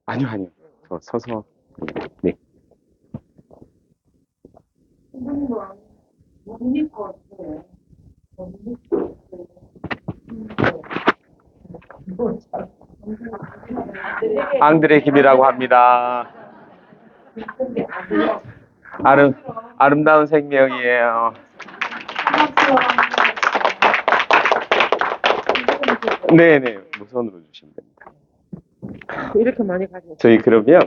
아니요, 아니요. 서서. 네. 앙드레 김이라고 합니다. 아름, 아름다운 생명이에요. 네네, 무선으로 주시면 됩니다. 이렇게 많이 가지고. 저희 그러면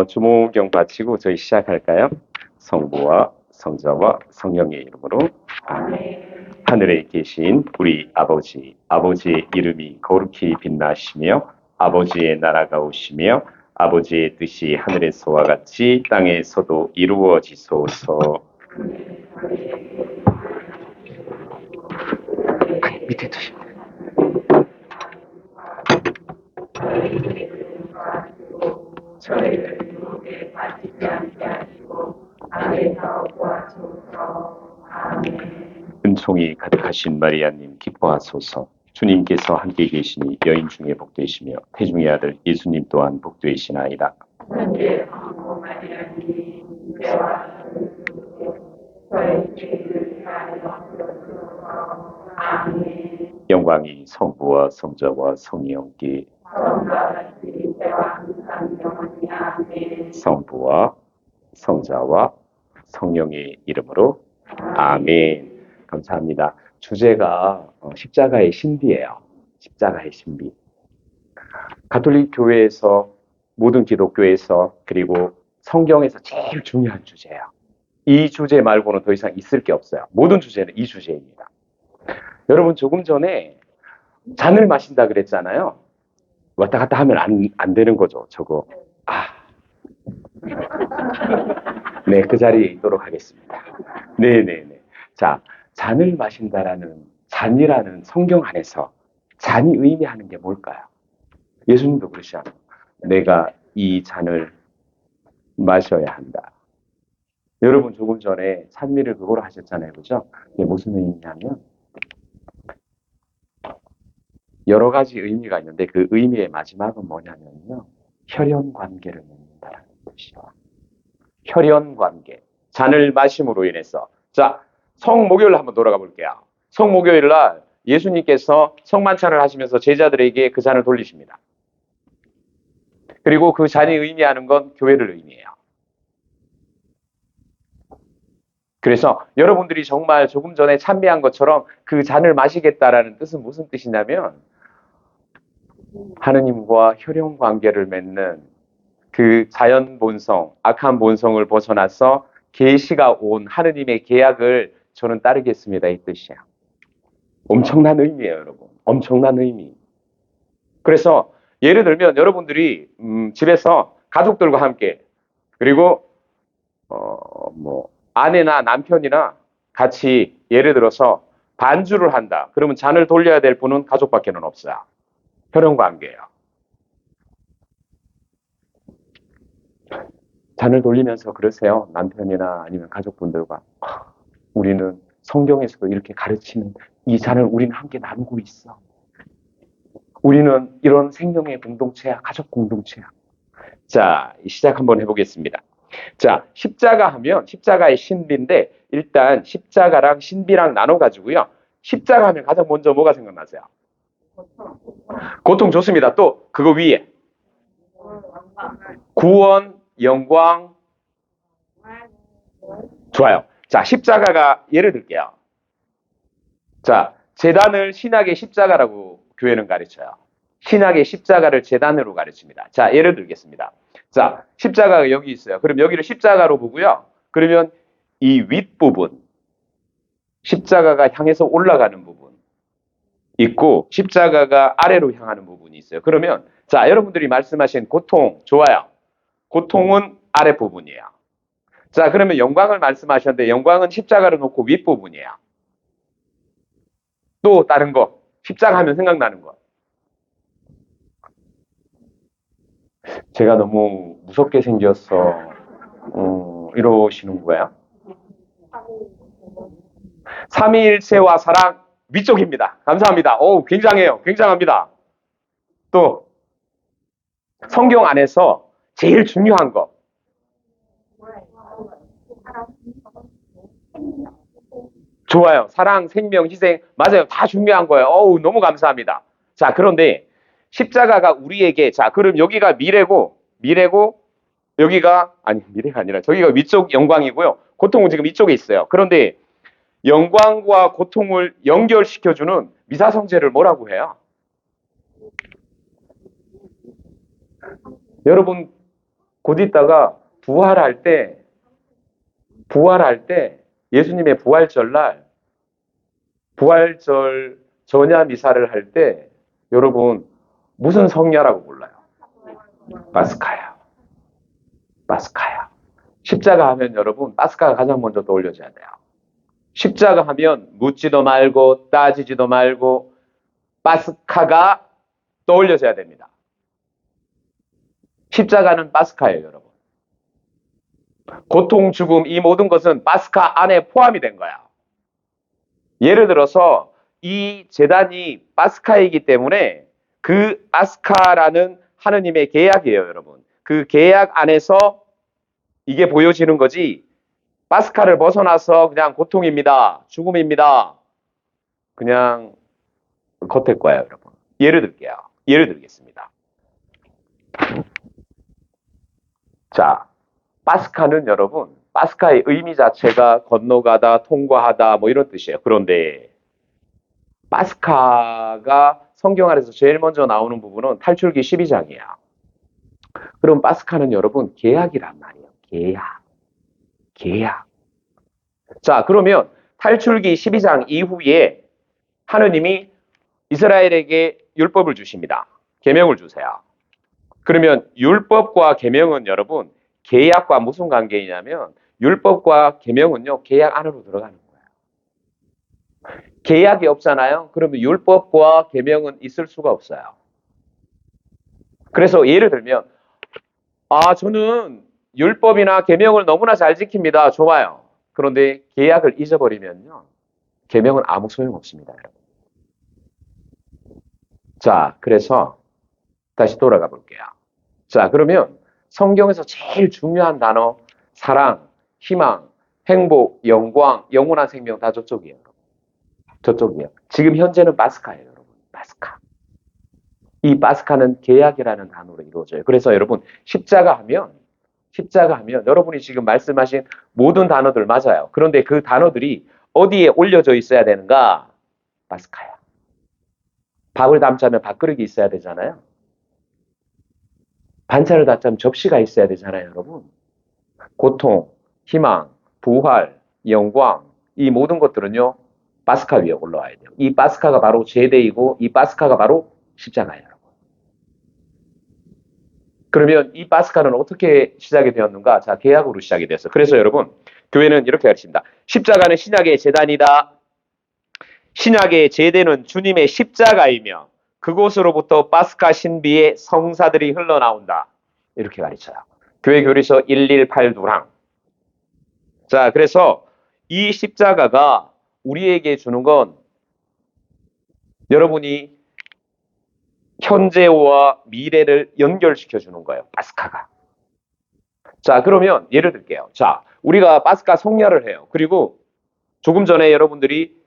주모경 바치고 저희 시작할까요? 성부와 성자와 성령의 이름으로 하늘에 계신 우리 아버지, 아버지의 이름이 거룩히 빛나시며 아버지의 나라가 오시며 아버지의 뜻이 하늘에서와 같이 땅에서도 이루어지소서. 밑에 두시. 은총이 가득하신 마리아님 기뻐하소서. 주님께서 함께 계시니 여인 중에 복되시며 태중의 아들 예수님 또한 복되시나이다. 영광이 성부와 성자와 성령께 성부와 성자와 성령의 이름으로 아멘. 감사합니다. 주제가 십자가의 신비예요. 십자가의 신비. 가톨릭 교회에서 모든 기독교에서 그리고 성경에서 제일 중요한 주제예요. 이 주제 말고는 더 이상 있을 게 없어요. 모든 주제는 이 주제입니다. 여러분 조금 전에 잔을 마신다 그랬잖아요. 왔다 갔다 하면 안 되는 거죠. 저거. 네, 그 자리에 있도록 하겠습니다. 네네네. 자, 잔을 마신다라는 잔이라는 성경 안에서 잔이 의미하는 게 뭘까요? 예수님도 그러시잖아요. 내가 이 잔을 마셔야 한다. 여러분 조금 전에 찬미를 그거로 하셨잖아요. 그죠? 이게 무슨 의미냐면 여러 가지 의미가 있는데 그 의미의 마지막은 뭐냐면요. 혈연 관계를 맺는다라는 뜻이에요. 혈연 관계. 잔을 마심으로 인해서. 자, 성목요일 한번 돌아가 볼게요. 성목요일 날 예수님께서 성만찬을 하시면서 제자들에게 그 잔을 돌리십니다. 그리고 그 잔이 의미하는 건 교회를 의미해요. 그래서 여러분들이 정말 조금 전에 찬미한 것처럼 그 잔을 마시겠다라는 뜻은 무슨 뜻이냐면 하느님과 혈연 관계를 맺는 그 자연 본성, 악한 본성을 벗어나서 계시가 온 하느님의 계약을 저는 따르겠습니다. 이 뜻이에요. 엄청난 의미예요, 여러분. 엄청난 의미. 그래서 예를 들면 여러분들이 집에서 가족들과 함께 그리고 아내나 남편이나 같이 예를 들어서 반주를 한다. 그러면 잔을 돌려야 될 분은 가족밖에는 없어요. 혈연 관계예요. 잔을 돌리면서 그러세요. 남편이나 아니면 가족분들과. 우리는 성경에서도 이렇게 가르치는 이 잔을 우리는 함께 나누고 있어. 우리는 이런 생명의 공동체야. 가족 공동체야. 자, 시작 한번 해보겠습니다. 자, 십자가 하면 십자가의 신비인데 일단 십자가랑 신비랑 나눠가지고요. 십자가 하면 가장 먼저 뭐가 생각나세요? 고통 좋습니다. 또 그거 위에 구원, 영광. 좋아요. 자, 십자가가 예를 들게요. 자, 제단을 신학의 십자가라고 교회는 가르쳐요. 신학의 십자가를 제단으로 가르칩니다. 자, 예를 들겠습니다. 자, 십자가가 여기 있어요. 그럼 여기를 십자가로 보고요. 그러면 이 윗부분, 십자가가 향해서 올라가는 부분 있고 십자가가 아래로 향하는 부분이 있어요. 그러면 자, 여러분들이 말씀하신 고통, 좋아요. 고통은 아랫부분이에요. 자, 그러면 영광을 말씀하셨는데 영광은 십자가를 놓고 윗부분이에요. 또 다른 거, 십자가 하면 생각나는 거. 제가 너무 무섭게 생겨서 이러시는 거예요. 삼위일체와 사랑 위쪽입니다. 감사합니다. 오, 굉장해요. 굉장합니다. 또 성경 안에서 제일 중요한 거. 좋아요. 사랑, 생명, 희생. 맞아요. 다 중요한 거예요. 어우, 너무 감사합니다. 자, 그런데 십자가가 우리에게, 자, 그럼 여기가 미래고, 여기가, 아니, 미래가 아니라 저기가 위쪽 영광이고요. 고통은 지금 이쪽에 있어요. 그런데 영광과 고통을 연결시켜주는 미사성제를 뭐라고 해요? 여러분, 곧 있다가 부활할 때 예수님의 부활절 부활절 전야 미사를 할 때 여러분 무슨 성야라고 불러요? 파스카야. 파스카야. 십자가 하면 여러분 파스카가 가장 먼저 떠올려져야 돼요. 십자가 하면 묻지도 말고 따지지도 말고 파스카가 떠올려져야 됩니다. 십자가는 파스카예요, 여러분. 고통, 죽음, 이 모든 것은 파스카 안에 포함이 된 거야. 예를 들어서 이 제단이 파스카이기 때문에 그 파스카라는 하느님의 계약이에요, 여러분. 그 계약 안에서 이게 보여지는 거지. 파스카를 벗어나서 그냥 고통입니다. 죽음입니다. 그냥 겉에 거예요, 여러분. 예를 들겠습니다. 자, 파스카는 여러분, 파스카의 의미 자체가 건너가다, 통과하다, 뭐 이런 뜻이에요. 그런데 파스카가 성경 안에서 제일 먼저 나오는 부분은 탈출기 12장이에요. 그럼 파스카는 여러분 계약이란 말이에요. 계약. 자, 그러면 탈출기 12장 이후에 하느님이 이스라엘에게 율법을 주십니다. 계명을 주세요. 그러면 율법과 계명은 여러분 계약과 무슨 관계이냐면 율법과 계명은요 계약 안으로 들어가는 거예요. 계약이 없잖아요. 그러면 율법과 계명은 있을 수가 없어요. 그래서 예를 들면 저는 율법이나 계명을 너무나 잘 지킵니다. 좋아요. 그런데 계약을 잊어버리면요 계명은 아무 소용 없습니다, 여러분. 자, 그래서 다시 돌아가 볼게요. 자, 그러면 성경에서 제일 중요한 단어 사랑, 희망, 행복, 영광, 영원한 생명 다 저쪽이에요. 저쪽이에요. 지금 현재는 파스카예요, 여러분. 파스카. 이 파스카는 계약이라는 단어로 이루어져요. 그래서 여러분 십자가 하면 여러분이 지금 말씀하신 모든 단어들 맞아요. 그런데 그 단어들이 어디에 올려져 있어야 되는가? 파스카야. 밥을 담자면 밥그릇이 있어야 되잖아요. 반찬을 담자면 접시가 있어야 되잖아요, 여러분. 고통, 희망, 부활, 영광 이 모든 것들은요. 파스카 위에 올라와야 돼요. 이 파스카가 바로 제대이고 이 파스카가 바로 십자가예요. 그러면 이 파스카는 어떻게 시작이 되었는가? 자, 계약으로 시작이 됐어요. 그래서 여러분, 교회는 이렇게 가르칩니다. 십자가는 신약의 제단이다. 신약의 제대는 주님의 십자가이며 그곳으로부터 파스카 신비의 성사들이 흘러나온다. 이렇게 가르쳐요. 교회 교리서 118두랑. 자, 그래서 이 십자가가 우리에게 주는 건 여러분이 현재와 미래를 연결시켜 주는 거예요. 파스카가. 자, 그러면 예를 들게요. 자, 우리가 파스카 성야를 해요. 그리고 조금 전에 여러분들이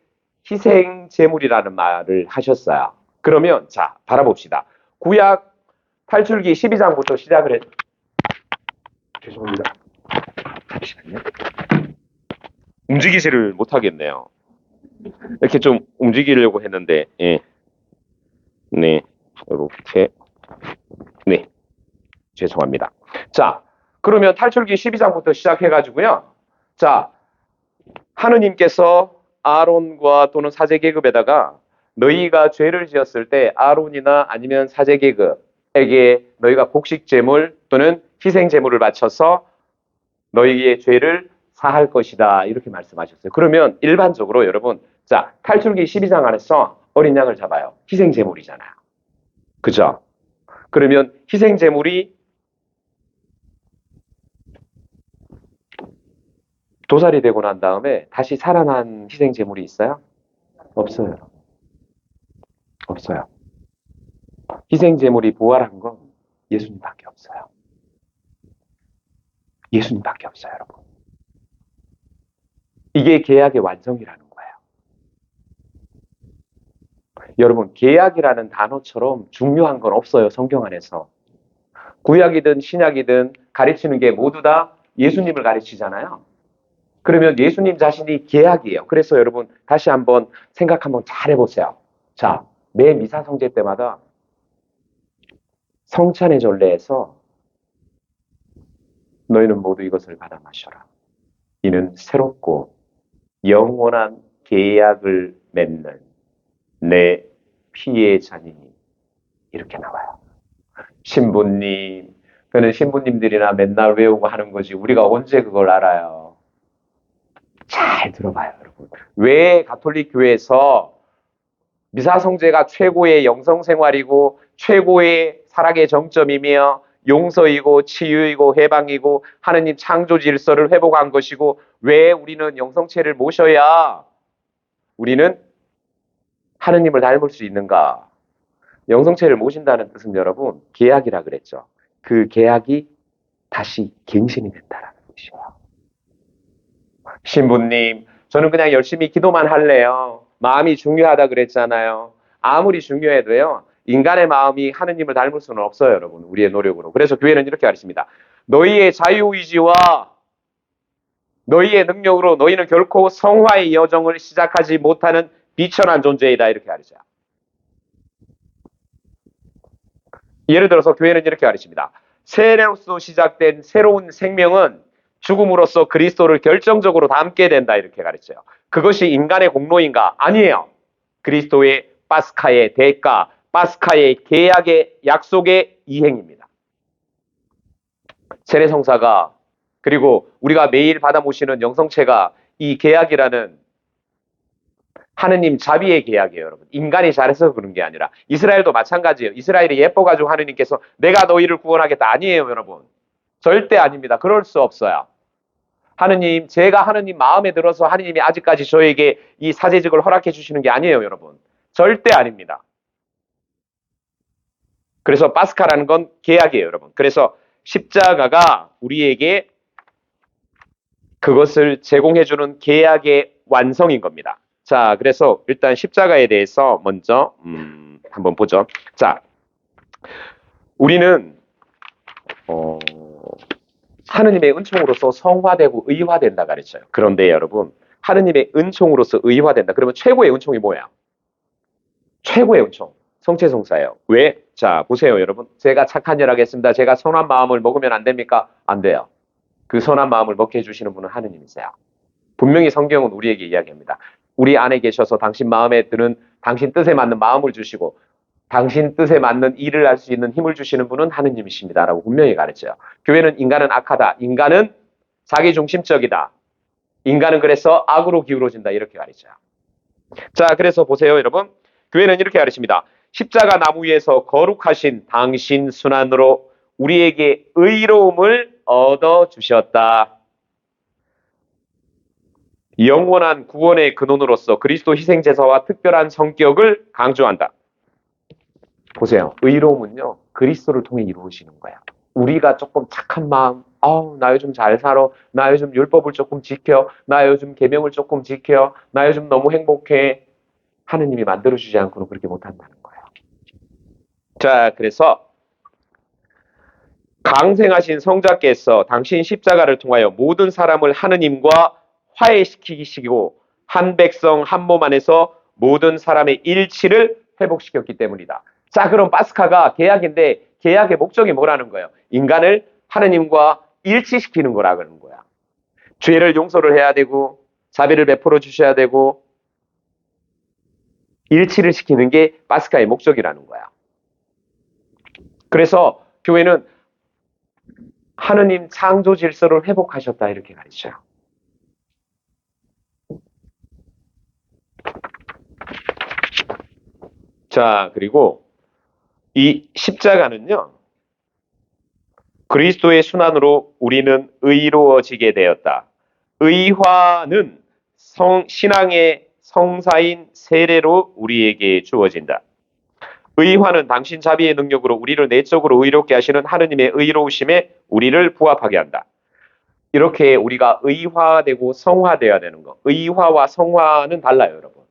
희생 제물이라는 말을 하셨어요. 그러면 자, 바라봅시다. 구약 탈출기 12장부터 시작을 죄송합니다. 잠시만요. 움직이지를 못하겠네요. 이렇게 좀 움직이려고 했는데, 예. 네, 이렇게. 네, 죄송합니다. 자, 그러면 탈출기 12장부터 시작해가지고요. 자, 하느님께서 아론과 또는 사제계급에다가 너희가 죄를 지었을 때 아론이나 아니면 사제계급에게 너희가 곡식제물 또는 희생제물을 바쳐서 너희의 죄를 사할 것이다. 이렇게 말씀하셨어요. 그러면 일반적으로 여러분, 자, 탈출기 12장 안에서 어린 양을 잡아요. 희생제물이잖아요. 그죠? 그러면 희생제물이 도살이 되고 난 다음에 다시 살아난 희생제물이 있어요? 없어요. 없어요. 희생제물이 부활한 건 예수님밖에 없어요. 예수님밖에 없어요, 여러분. 이게 계약의 완성이라는 거예요. 여러분, 계약이라는 단어처럼 중요한 건 없어요, 성경 안에서. 구약이든 신약이든 가르치는 게 모두 다 예수님을 가르치잖아요. 그러면 예수님 자신이 계약이에요. 그래서 여러분 다시 한번 생각 한번 잘 해보세요. 자, 매 미사성제 때마다 성찬의 전례에서 너희는 모두 이것을 받아 마셔라. 이는 새롭고 영원한 계약을 맺는 내 피의 잔이니 이렇게 나와요. 신부님, 그는 신부님들이나 맨날 외우고 하는 거지 우리가 언제 그걸 알아요? 잘 들어봐요, 여러분. 왜 가톨릭 교회에서 미사성제가 최고의 영성생활이고 최고의 사랑의 정점이며 용서이고 치유이고 해방이고 하느님 창조 질서를 회복한 것이고 왜 우리는 영성체를 모셔야 우리는 하느님을 닮을 수 있는가? 영성체를 모신다는 뜻은 여러분 계약이라 그랬죠. 그 계약이 다시 갱신이 된다는 뜻이에요. 신부님, 저는 그냥 열심히 기도만 할래요. 마음이 중요하다 그랬잖아요. 아무리 중요해도요. 인간의 마음이 하느님을 닮을 수는 없어요, 여러분. 우리의 노력으로. 그래서 교회는 이렇게 가르칩니다. 너희의 자유의지와 너희의 능력으로 너희는 결코 성화의 여정을 시작하지 못하는 비천한 존재이다. 이렇게 가르쳐요. 예를 들어서 교회는 이렇게 가르칩니다. 세례로서 시작된 새로운 생명은 죽음으로써 그리스도를 결정적으로 닮게 된다. 이렇게 가르쳐요. 그것이 인간의 공로인가? 아니에요. 그리스도의 파스카의 대가, 파스카의 계약의 약속의 이행입니다. 세례성사가 그리고 우리가 매일 받아 모시는 영성체가 이 계약이라는 하느님 자비의 계약이에요, 여러분. 인간이 잘해서 그런 게 아니라 이스라엘도 마찬가지예요. 이스라엘이 예뻐가지고 하느님께서 내가 너희를 구원하겠다 아니에요, 여러분. 절대 아닙니다. 그럴 수 없어요. 하느님, 제가 하느님 마음에 들어서 하느님이 아직까지 저에게 이 사제직을 허락해 주시는 게 아니에요, 여러분. 절대 아닙니다. 그래서 파스카라는 건 계약이에요, 여러분. 그래서 십자가가 우리에게 그것을 제공해주는 계약의 완성인 겁니다. 자, 그래서 일단 십자가에 대해서 먼저 한번 보죠. 자, 우리는 하느님의 은총으로서 성화되고 의화된다 가르쳐요. 그런데 여러분, 하느님의 은총으로서 의화된다. 그러면 최고의 은총이 뭐야? 최고의 은총, 성체성사예요. 왜? 자, 보세요, 여러분. 제가 착한 일 하겠습니다. 제가 선한 마음을 먹으면 안 됩니까? 안 돼요. 그 선한 마음을 먹게 해주시는 분은 하느님이세요. 분명히 성경은 우리에게 이야기합니다. 우리 안에 계셔서 당신 마음에 드는 당신 뜻에 맞는 마음을 주시고 당신 뜻에 맞는 일을 할 수 있는 힘을 주시는 분은 하느님이십니다라고 분명히 가르쳐요. 교회는 인간은 악하다. 인간은 자기중심적이다. 인간은 그래서 악으로 기울어진다. 이렇게 가르쳐요. 자, 그래서 보세요, 여러분. 교회는 이렇게 가르칩니다. 십자가 나무 위에서 거룩하신 당신 순환으로 우리에게 의로움을 얻어주셨다. 영원한 구원의 근원으로서 그리스도 희생제사와 특별한 성격을 강조한다. 보세요. 의로움은요. 그리스도를 통해 이루어지는 거야. 우리가 조금 착한 마음, 나 요즘 잘 살아. 나 요즘 율법을 조금 지켜. 나 요즘 계명을 조금 지켜. 나 요즘 너무 행복해. 하느님이 만들어주지 않고는 그렇게 못한다는 거예요. 자, 그래서 강생하신 성자께서 당신 십자가를 통하여 모든 사람을 하느님과 화해시키시고 한 백성 한 몸 안에서 모든 사람의 일치를 회복시켰기 때문이다. 자, 그럼 파스카가 계약인데 계약의 목적이 뭐라는 거예요? 인간을 하느님과 일치시키는 거라는 거야. 죄를 용서를 해야 되고 자비를 베풀어 주셔야 되고 일치를 시키는 게 파스카의 목적이라는 거야. 그래서 교회는 하느님 창조 질서를 회복하셨다 이렇게 가르쳐요. 자, 그리고 이 십자가는요. 그리스도의 순환으로 우리는 의로워지게 되었다. 의화는 신앙의 성사인 세례로 우리에게 주어진다. 의화는 당신 자비의 능력으로 우리를 내적으로 의롭게 하시는 하느님의 의로우심에 우리를 부합하게 한다. 이렇게 우리가 의화되고 성화되어야 되는 거. 의화와 성화는 달라요, 여러분.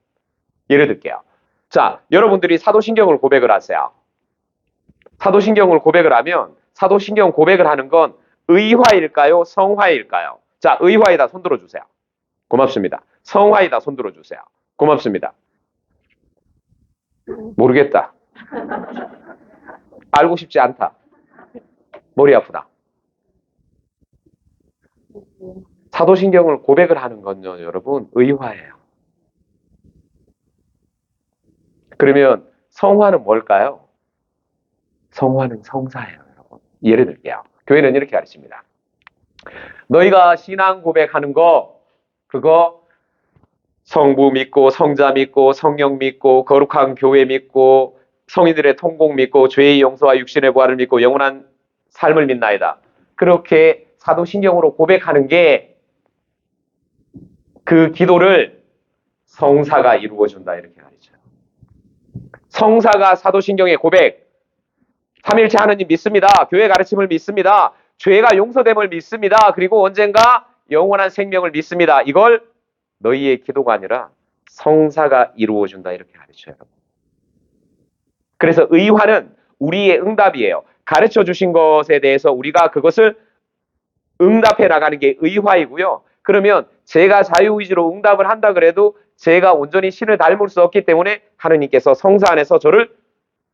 예를 들게요. 자, 여러분들이 사도신경을 고백을 하세요. 사도신경을 고백을 하면 사도신경 고백을 하는 건 의화일까요? 성화일까요? 자, 의화이다 손 들어주세요. 고맙습니다. 성화이다 손 들어주세요. 고맙습니다. 모르겠다. 알고 싶지 않다. 머리 아프다. 사도신경을 고백을 하는 건요, 여러분, 의화예요. 그러면 성화는 뭘까요? 성화는 성사예요, 여러분. 예를 들게요. 교회는 이렇게 가르칩니다. 너희가 신앙 고백하는 거, 그거 성부 믿고, 성자 믿고, 성령 믿고, 거룩한 교회 믿고, 성인들의 통곡 믿고, 죄의 용서와 육신의 부활을 믿고, 영원한 삶을 믿나이다. 그렇게 사도신경으로 고백하는 게 그 기도를 성사가 이루어준다 이렇게 가르쳐요. 성사가 사도신경의 고백. 삼일체 하느님 믿습니다. 교회 가르침을 믿습니다. 죄가 용서됨을 믿습니다. 그리고 언젠가 영원한 생명을 믿습니다. 이걸 너희의 기도가 아니라 성사가 이루어준다 이렇게 가르쳐요. 그래서 의화는 우리의 응답이에요. 가르쳐 주신 것에 대해서 우리가 그것을 응답해 나가는 게 의화이고요. 그러면 제가 자유의지로 응답을 한다 그래도 제가 온전히 신을 닮을 수 없기 때문에 하느님께서 성사 안에서 저를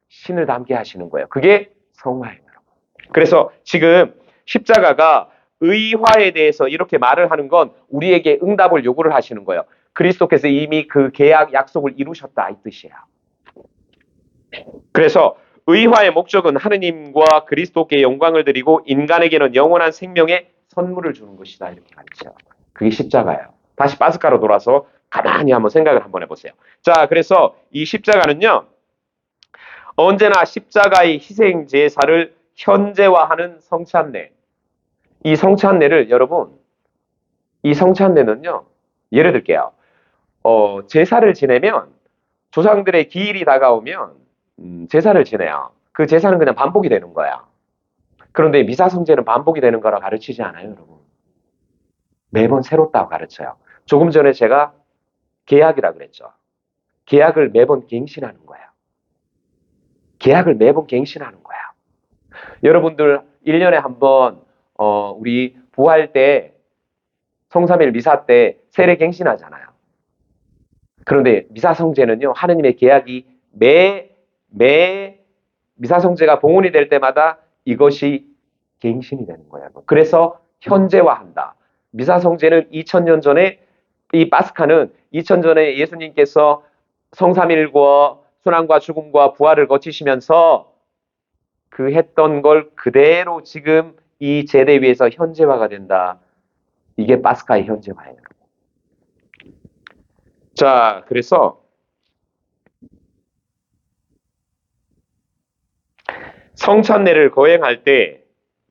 신을 닮게 하시는 거예요. 그게 성화예요. 그래서 지금 십자가가 의화에 대해서 이렇게 말을 하는 건 우리에게 응답을 요구를 하시는 거예요. 그리스도께서 이미 그 계약 약속을 이루셨다 이 뜻이에요. 그래서 의화의 목적은 하느님과 그리스도께 영광을 드리고 인간에게는 영원한 생명의 선물을 주는 것이다 이렇게 가르쳐요. 그게 십자가예요. 다시 파스카로 돌아서 가만히 한번 생각을 한번 해보세요. 자, 그래서 이 십자가는요. 언제나 십자가의 희생 제사를 현재화하는 성찬례. 이 성찬례를 여러분, 이 성찬례는요. 예를 들게요. 제사를 지내면 조상들의 기일이 다가오면 제사를 지내요. 그 제사는 그냥 반복이 되는 거야. 그런데 미사성제는 반복이 되는 거라 가르치지 않아요, 여러분. 매번 새롭다고 가르쳐요. 조금 전에 제가 계약이라 그랬죠. 계약을 매번 갱신하는 거예요. 계약을 매번 갱신하는 거야. 여러분들 1년에 한번 우리 부활 때 성삼일 미사 때 세례 갱신하잖아요. 그런데 미사성제는요. 하느님의 계약이 매 미사성제가 봉헌이 될 때마다 이것이 갱신이 되는 거예요. 그래서 현재화한다. 미사성제는 2000년 전에 이 파스카는 2000년 전에 예수님께서 성삼일과 순환과 죽음과 부활을 거치시면서 그 했던 걸 그대로 지금 이 제대 위에서 현재화가 된다. 이게 파스카의 현재화예요. 자, 그래서 성찬례를 거행할 때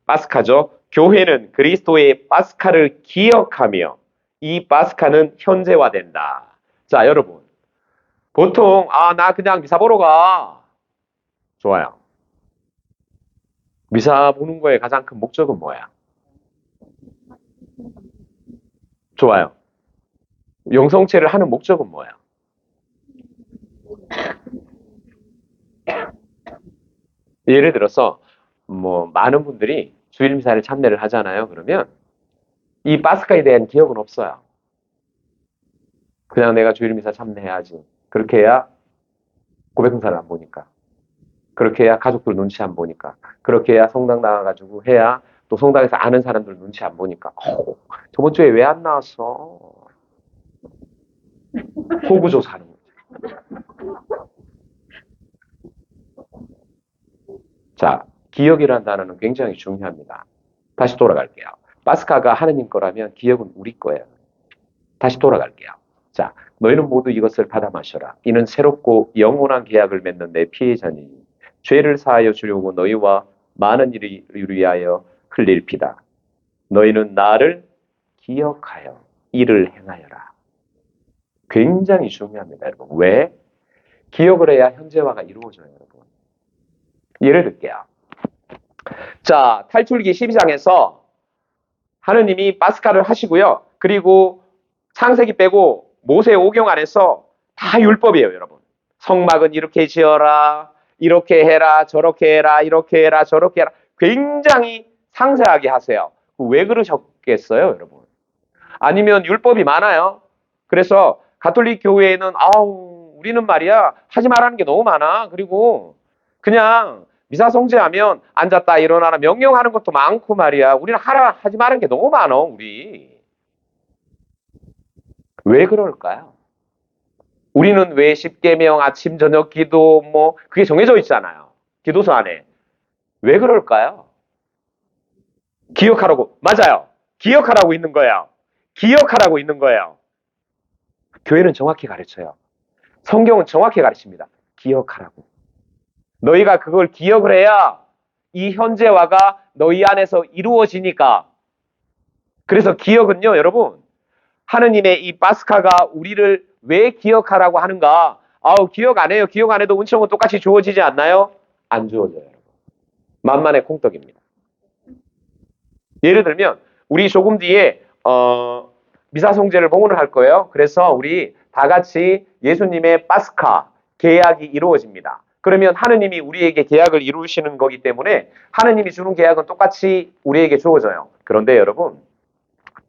파스카죠. 교회는 그리스도의 파스카를 기억하며 이 파스카는 현재화된다. 자, 여러분. 보통 나 그냥 미사 보러 가. 좋아요. 미사 보는 거의 가장 큰 목적은 뭐야? 좋아요. 영성체를 하는 목적은 뭐야? 예를 들어서 많은 분들이 주일 미사를 참배를 하잖아요. 그러면 이 파스카에 대한 기억은 없어요. 그냥 내가 주일 미사 참배해야지. 그렇게 해야 고백 행사를 안 보니까. 그렇게 해야 가족들 눈치 안 보니까. 그렇게 해야 성당 나가가지고 해야 또 성당에서 아는 사람들 눈치 안 보니까. 저번 주에 왜 안 나왔어? 호구조사하는 거죠. 자, 기억이라는 단어는 굉장히 중요합니다. 다시 돌아갈게요. 파스카가 하느님 거라면 기억은 우리 거예요. 다시 돌아갈게요. 자, 너희는 모두 이것을 받아 마셔라. 이는 새롭고 영원한 계약을 맺는 내 피해자니 죄를 사하여 주려고 너희와 많은 일을 위하여 흘릴 피다. 너희는 나를 기억하여 이를 행하여라. 굉장히 중요합니다, 여러분. 왜? 기억을 해야 현재화가 이루어져요, 여러분. 예를 들게요. 자, 탈출기 12장에서 하느님이 파스카를 하시고요. 그리고 창세기 빼고 모세 오경 안에서 다 율법이에요, 여러분. 성막은 이렇게 지어라, 이렇게 해라, 저렇게 해라, 이렇게 해라, 저렇게 해라. 굉장히 상세하게 하세요. 왜 그러셨겠어요, 여러분? 아니면 율법이 많아요. 그래서 가톨릭 교회에는 아우 우리는 말이야 하지 말라는 게 너무 많아. 그리고 그냥 미사 성제하면 앉았다 일어나라 명령하는 것도 많고 말이야. 우리는 하지 말라는 게 너무 많어. 우리 왜 그럴까요? 우리는 왜 십계명 아침 저녁 기도 뭐 그게 정해져 있잖아요. 기도서 안에 왜 그럴까요? 기억하라고 맞아요. 기억하라고 있는 거예요. 기억하라고 있는 거예요. 교회는 정확히 가르쳐요. 성경은 정확히 가르칩니다. 기억하라고. 너희가 그걸 기억을 해야 이 현재화가 너희 안에서 이루어지니까. 그래서 기억은요, 여러분, 하느님의 이 파스카가 우리를 왜 기억하라고 하는가? 아우, 기억 안 해요. 기억 안 해도 은총은 똑같이 주어지지 않나요? 안 주어져요, 여러분. 만만의 콩떡입니다. 예를 들면, 우리 조금 뒤에, 미사송제를 봉헌을 할 거예요. 그래서 우리 다 같이 예수님의 파스카, 계약이 이루어집니다. 그러면 하느님이 우리에게 계약을 이루시는 거기 때문에 하느님이 주는 계약은 똑같이 우리에게 주어져요. 그런데 여러분,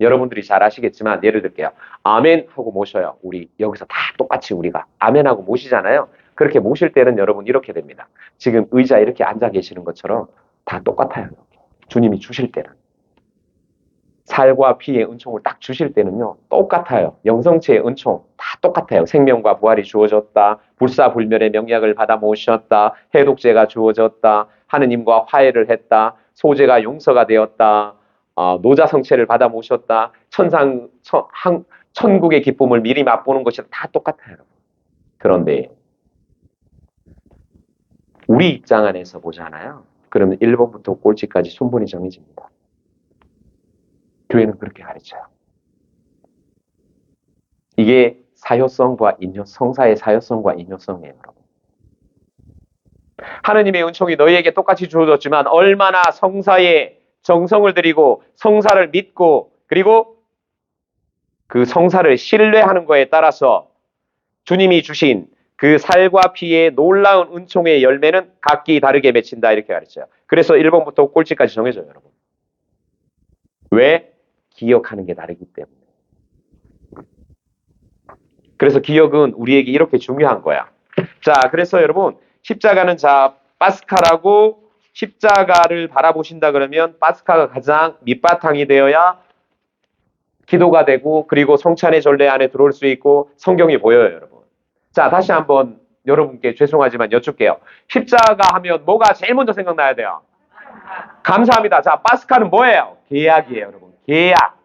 여러분들이 잘 아시겠지만 예를 들게요. 아멘 하고 모셔요. 우리 여기서 다 똑같이 우리가 아멘 하고 모시잖아요. 그렇게 모실 때는 여러분 이렇게 됩니다. 지금 의자에 이렇게 앉아 계시는 것처럼 다 똑같아요. 주님이 주실 때는. 살과 피의 은총을 딱 주실 때는요. 똑같아요. 영성체의 은총 다 똑같아요. 생명과 부활이 주어졌다. 불사불멸의 명약을 받아 모셨다. 해독제가 주어졌다. 하느님과 화해를 했다. 소재가 용서가 되었다. 노자성체를 받아 모셨다. 천국의 기쁨을 미리 맛보는 것이 다 똑같아요. 그런데 우리 입장 안에서 보잖아요. 그러면 1번부터 꼴찌까지 순번이 정해집니다. 교회는 그렇게 가르쳐요. 이게 사효성과 성사의 사효성과 인효성이에요, 여러분. 하느님의 은총이 너희에게 똑같이 주어졌지만 얼마나 성사에 정성을 들이고 성사를 믿고 그리고 그 성사를 신뢰하는 거에 따라서 주님이 주신 그 살과 피의 놀라운 은총의 열매는 각기 다르게 맺힌다 이렇게 가르쳐요. 그래서 1번부터 꼴찌까지 정해져요, 여러분. 왜? 기억하는 게 다르기 때문에. 그래서 기억은 우리에게 이렇게 중요한 거야. 자, 그래서 여러분 십자가는 파스카라고 십자가를 바라보신다 그러면 파스카가 가장 밑바탕이 되어야 기도가 되고 그리고 성찬의 전례 안에 들어올 수 있고 성경이 보여요, 여러분. 자, 다시 한번 여러분께 죄송하지만 여쭙게요. 십자가 하면 뭐가 제일 먼저 생각나야 돼요? 감사합니다. 자, 파스카는 뭐예요? 계약이에요, 여러분. 계약.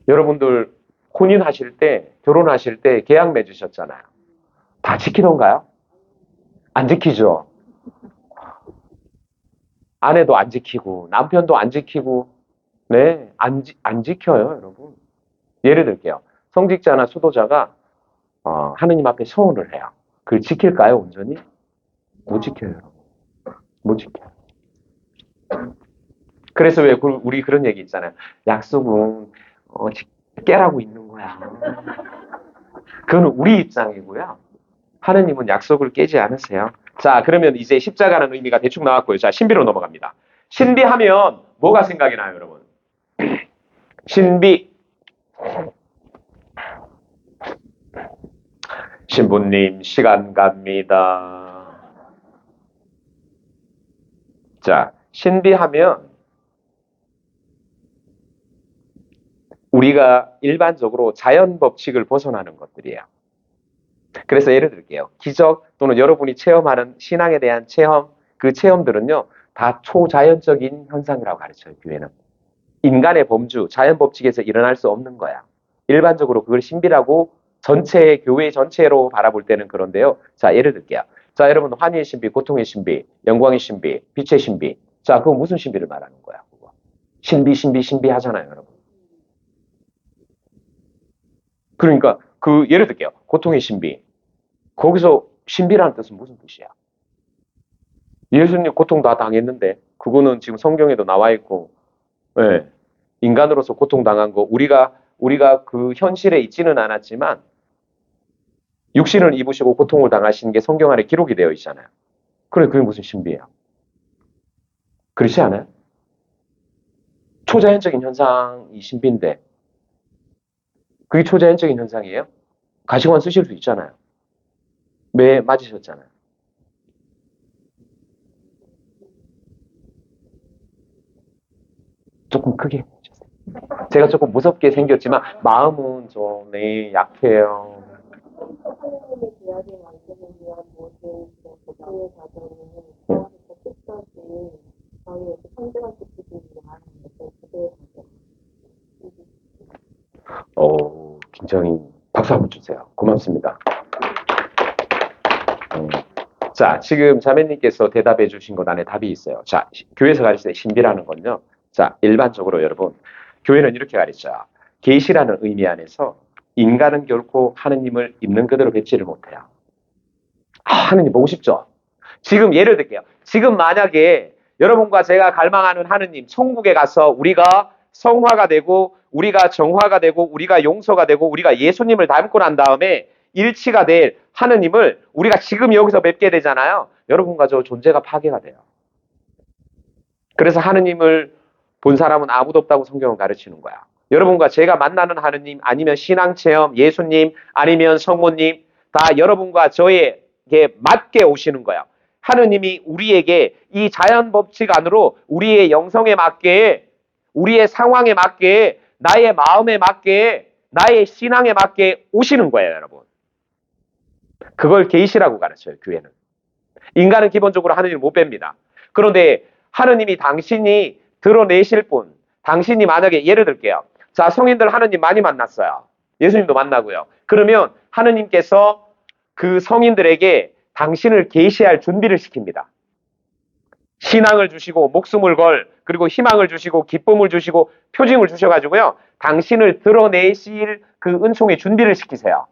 여러분들 혼인하실 때, 결혼하실 때 계약 맺으셨잖아요. 다 지키던가요? 안 지키죠. 아내도 안 지키고 남편도 안 지키고 네, 안 지켜요, 여러분. 예를 들게요. 성직자나 수도자가 하느님 앞에 서원을 해요. 그걸 지킬까요, 온전히? 못 지켜요, 여러분. 못 지켜요. 그래서 왜 우리 그런 얘기 있잖아요. 약속은 깨라고 있는 거야. 그건 우리 입장이고요. 하느님은 약속을 깨지 않으세요. 자, 그러면 이제 십자가라는 의미가 대충 나왔고요. 자, 신비로 넘어갑니다. 신비하면 뭐가 생각이 나요, 여러분? 신비. 신부님, 시간 갑니다. 자, 신비하면 우리가 일반적으로 자연 법칙을 벗어나는 것들이에요. 그래서 예를 들게요. 기적 또는 여러분이 체험하는 신앙에 대한 체험, 그 체험들은요, 다 초자연적인 현상이라고 가르쳐요, 교회는. 인간의 범주, 자연 법칙에서 일어날 수 없는 거야. 일반적으로 그걸 신비라고 교회 전체로 바라볼 때는 그런데요. 자, 예를 들게요. 자, 여러분, 환희의 신비, 고통의 신비, 영광의 신비, 빛의 신비. 자, 그거 무슨 신비를 말하는 거야? 그거. 신비 하잖아요, 여러분. 그러니까, 예를 들게요. 고통의 신비. 거기서 신비라는 뜻은 무슨 뜻이야? 예수님 고통 다 당했는데 그거는 지금 성경에도 나와 있고, 예, 인간으로서 고통 당한 거 우리가 그 현실에 있지는 않았지만 육신을 입으시고 고통을 당하신 게 성경 안에 기록이 되어 있잖아요. 그래 그게 무슨 신비예요? 그렇지 않아요? 초자연적인 현상이 신비인데 그게 초자연적인 현상이에요? 가시관 쓰실 수 있잖아요. 매 맞으셨잖아요. 조금 크게 해주세요. 제가 조금 무섭게 생겼지만 마음은 좀 약해요. 하나님의 계약을 만드는 위한 모든 그의 과정을 처음부터 끝까지 저희에게 성장할 수 있기 위한 그의 과정. 굉장히 박수 한번 주세요. 고맙습니다. 자, 지금 자매님께서 대답해 주신 것 안에 답이 있어요. 자, 교회에서 가르칠 때 신비라는 건요. 자, 일반적으로 여러분, 교회는 이렇게 가르쳐요. 계시라는 의미 안에서 인간은 결코 하느님을 있는 그대로 뵙지를 못해요. 하느님 보고 싶죠? 지금 예를 들게요. 지금 만약에 여러분과 제가 갈망하는 하느님, 천국에 가서 우리가 성화가 되고, 우리가 정화가 되고, 우리가 용서가 되고, 우리가 예수님을 닮고 난 다음에 일치가 될 하느님을 우리가 지금 여기서 뵙게 되잖아요. 여러분과 저 존재가 파괴가 돼요. 그래서 하느님을 본 사람은 아무도 없다고 성경은 가르치는 거야. 여러분과 제가 만나는 하느님, 아니면 신앙체험, 예수님, 아니면 성모님, 다 여러분과 저에게 맞게 오시는 거야. 하느님이 우리에게 이 자연 법칙 안으로 우리의 영성에 맞게, 우리의 상황에 맞게, 나의 마음에 맞게, 나의 신앙에 맞게 오시는 거예요, 여러분. 그걸 계시라고 가르쳐요, 교회는. 인간은 기본적으로 하느님을 못 뵙니다. 그런데 하느님이 당신이 드러내실 분, 당신이 만약에 예를 들게요. 자, 성인들 하느님 많이 만났어요. 예수님도 만나고요. 그러면 하느님께서 그 성인들에게 당신을 계시할 준비를 시킵니다. 신앙을 주시고 목숨을 걸, 그리고 희망을 주시고 기쁨을 주시고 표징을 주셔가지고요. 당신을 드러내실 그 은총의 준비를 시키세요.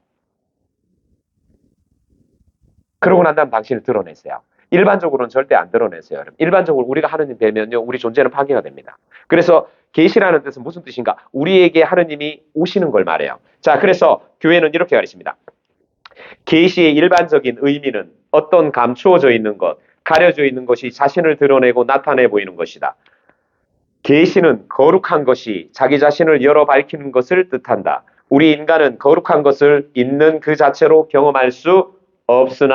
그러고 난 다음 당신을 드러내세요. 일반적으로는 절대 안 드러내세요. 여러분. 일반적으로 우리가 하느님 뵈면요, 우리 존재는 파괴가 됩니다. 그래서 계시라는 뜻은 무슨 뜻인가? 우리에게 하느님이 오시는 걸 말해요. 자, 그래서 교회는 이렇게 가르칩니다. 계시의 일반적인 의미는 어떤 감추어져 있는 것, 가려져 있는 것이 자신을 드러내고 나타내 보이는 것이다. 계시는 거룩한 것이 자기 자신을 열어 밝히는 것을 뜻한다. 우리 인간은 거룩한 것을 있는 그 자체로 경험할 수 없으나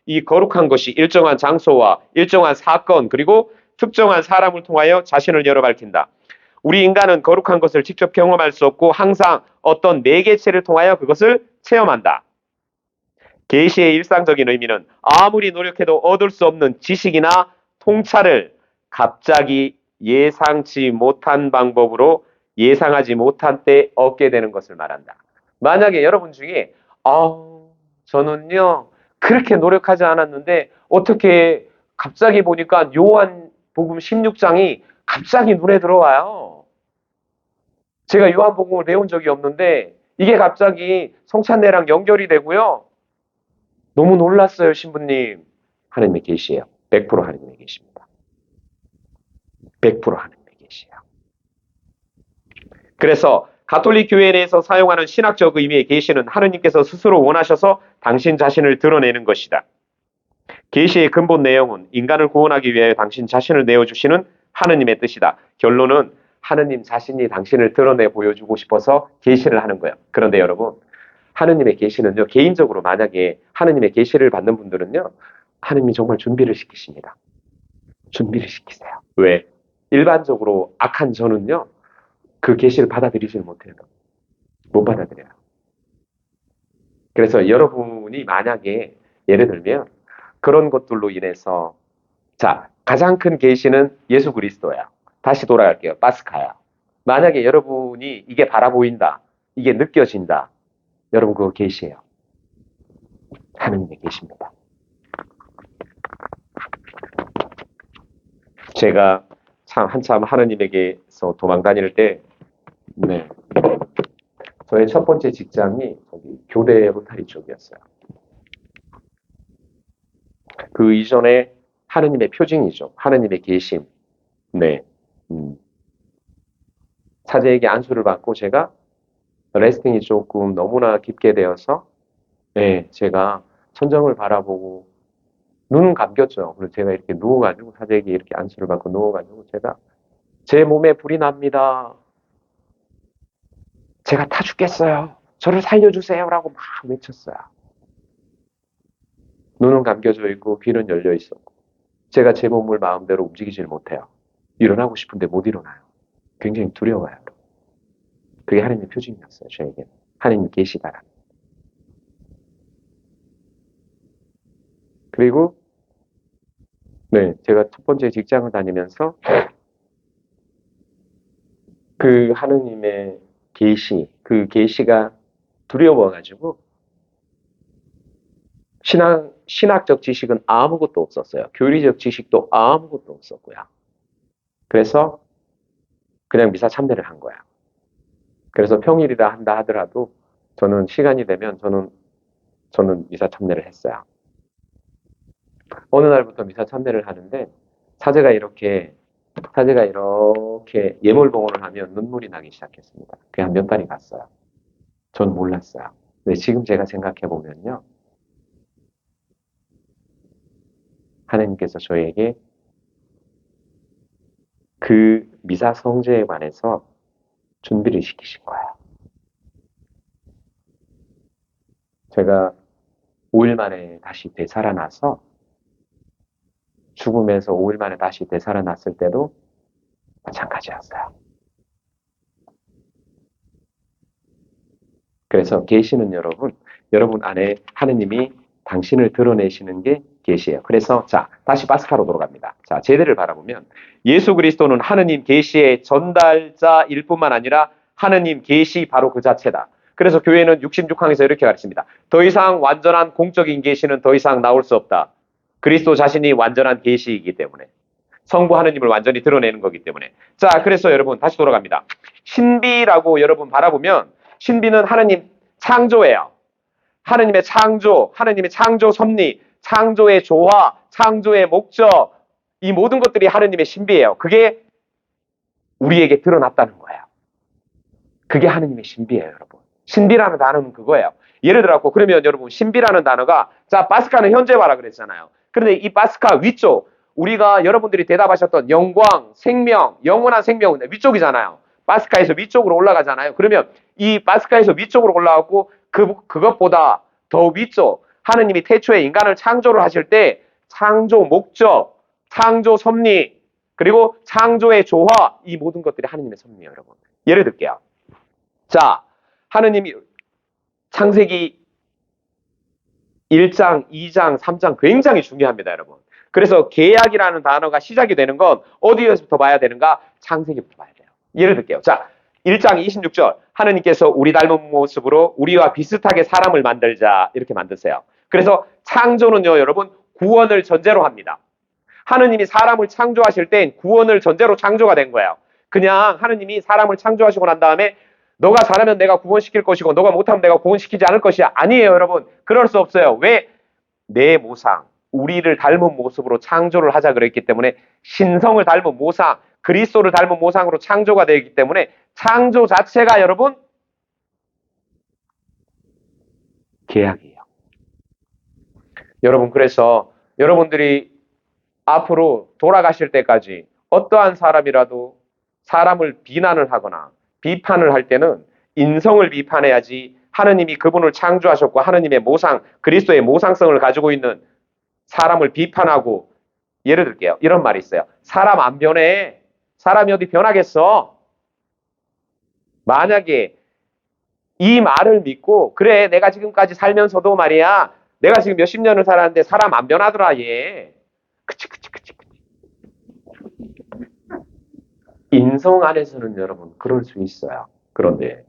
이 거룩한 것이 일정한 장소와 일정한 사건 그리고 특정한 사람을 통하여 자신을 열어 밝힌다. 우리 인간은 거룩한 것을 직접 경험할 수 없고 항상 어떤 매개체를 통하여 그것을 체험한다. 계시의 일상적인 의미는 아무리 노력해도 얻을 수 없는 지식이나 통찰을 갑자기 예상치 못한 방법으로 예상하지 못한 때 얻게 되는 것을 말한다. 만약에 여러분 중에 저는요 그렇게 노력하지 않았는데 어떻게 갑자기 보니까 요한복음 16장이 갑자기 눈에 들어와요. 제가 요한복음을 배운 적이 없는데 이게 갑자기 성찬례랑 연결이 되고요. 너무 놀랐어요, 신부님. 하느님의 계시예요. 100% 하느님의 계시입니다. 100% 하느님의 계시예요. 그래서 가톨릭 교회 내에서 사용하는 신학적 의미의 계시는 하느님께서 스스로 원하셔서 당신 자신을 드러내는 것이다. 계시의 근본 내용은 인간을 구원하기 위해 당신 자신을 내어주시는 하느님의 뜻이다. 결론은 하느님 자신이 당신을 드러내 보여주고 싶어서 계시를 하는 거예요. 그런데 여러분, 하느님의 계시는요, 개인적으로 만약에 하느님의 계시를 받는 분들은요, 하느님이 정말 준비를 시키십니다. 준비를 시키세요. 왜? 일반적으로 악한 저는요, 그 계시를 받아들이지를 못해요. 못 받아들여요. 그래서 여러분이 만약에 예를 들면 그런 것들로 인해서 자, 가장 큰 계시는 예수 그리스도야. 다시 돌아갈게요. 파스카야. 만약에 여러분이 이게 바라보인다. 이게 느껴진다. 여러분 그거 계시예요. 하느님의 계시입니다. 제가 참 한참 하느님에게서 도망 다닐 때 저의 첫 번째 직장이 거기 교대 로타리 쪽이었어요. 그 이전에 하느님의 표징이죠. 하느님의 계심. 네. 사제에게 안수를 받고 제가 레스팅이 조금 너무나 깊게 되어서 네, 제가 천정을 바라보고 눈은 감겼죠. 그래서 제가 이렇게 누워가지고 사제에게 이렇게 안수를 받고 누워가지고 제가 제 몸에 불이 납니다. 제가 타 죽겠어요. 저를 살려주세요라고 막 외쳤어요. 눈은 감겨져 있고 귀는 열려 있었고 제가 제 몸을 마음대로 움직이질 못해요. 일어나고 싶은데 못 일어나요. 굉장히 두려워요. 그게 하나님의 표징이었어요. 저에게 하나님 계시다라. 그리고 네, 제가 첫 번째 직장을 다니면서 그 하느님의 계시, 그 계시가 두려워가지고 신학적 지식은 아무것도 없었어요. 교리적 지식도 아무것도 없었고요. 그래서 그냥 미사 참배를 한 거야. 그래서 평일이라 한다 하더라도 저는 시간이 되면 저는 미사 참배를 했어요. 어느 날부터 미사 참배를 하는데 사제가 이렇게 예물봉헌을 하면 눈물이 나기 시작했습니다. 그게 한 몇 달이 갔어요. 전 몰랐어요. 근데 지금 제가 생각해 보면요. 하나님께서 저에게 그 미사 성제에 관해서 준비를 시키신 거예요. 제가 5일 만에 다시 되살아나서 죽음에서 5일 만에 다시 되살아났을 때도 마찬가지였어요. 그래서 계시는 여러분 안에 하느님이 당신을 드러내시는 게 계시예요. 그래서 자, 다시 파스카로 돌아갑니다. 자, 제대를 바라보면 예수 그리스도는 하느님 계시의 전달자일 뿐만 아니라 하느님 계시 바로 그 자체다. 그래서 교회는 66항에서 이렇게 가르칩니다. 더 이상 완전한 공적인 계시는 더 이상 나올 수 없다. 그리스도 자신이 완전한 계시이기 때문에. 성부 하느님을 완전히 드러내는 거기 때문에. 자, 그래서 여러분 다시 돌아갑니다. 신비라고 여러분 바라보면 신비는 하느님 창조예요. 하느님의 창조 섭리, 창조의 조화, 창조의 목적, 이 모든 것들이 하느님의 신비예요. 그게 우리에게 드러났다는 거예요. 그게 하느님의 신비예요, 여러분. 신비라는 단어는 그거예요. 예를 들어 그러면 여러분 신비라는 단어가 자, 파스카는 현재화라 그랬잖아요. 그런데 이 파스카 위쪽 우리가 여러분들이 대답하셨던 영광, 생명, 영원한 생명은 위쪽이잖아요. 파스카에서 위쪽으로 올라가잖아요. 그러면 이 파스카에서 위쪽으로 올라가고 그것보다 더 위쪽 하느님이 태초에 인간을 창조를 하실 때 창조 목적, 창조 섭리, 그리고 창조의 조화 이 모든 것들이 하느님의 섭리예요, 여러분. 예를 들게요. 자, 하느님이 창세기 1장, 2장, 3장 굉장히 중요합니다, 여러분. 그래서 계약이라는 단어가 시작이 되는 건 어디에서부터 봐야 되는가? 창세기부터 봐야 돼요. 예를 들게요. 자, 1장 26절 하느님께서 우리 닮은 모습으로 우리와 비슷하게 사람을 만들자 이렇게 만드세요. 그래서 창조는요, 여러분 구원을 전제로 합니다. 하느님이 사람을 창조하실 땐 구원을 전제로 창조가 된 거예요. 그냥 하느님이 사람을 창조하시고 난 다음에 너가 잘하면 내가 구원시킬 것이고 너가 못하면 내가 구원시키지 않을 것이 아니에요, 여러분. 그럴 수 없어요. 왜? 내 모상, 우리를 닮은 모습으로 창조를 하자 그랬기 때문에 신성을 닮은 모상, 그리스도를 닮은 모상으로 창조가 되기 때문에 창조 자체가 여러분 계약이에요. 여러분 그래서 여러분들이 앞으로 돌아가실 때까지 어떠한 사람이라도 사람을 비난을 하거나 비판을 할 때는 인성을 비판해야지 하느님이 그분을 창조하셨고 하느님의 모상, 그리스도의 모상성을 가지고 있는 사람을 비판하고 예를 들게요. 이런 말이 있어요. 사람 안 변해. 사람이 어디 변하겠어? 만약에 이 말을 믿고 그래 내가 지금까지 살면서도 말이야 내가 지금 몇십 년을 살았는데 사람 안 변하더라 얘. 그치. 인성 안에서는 여러분 그럴 수 있어요. 그런데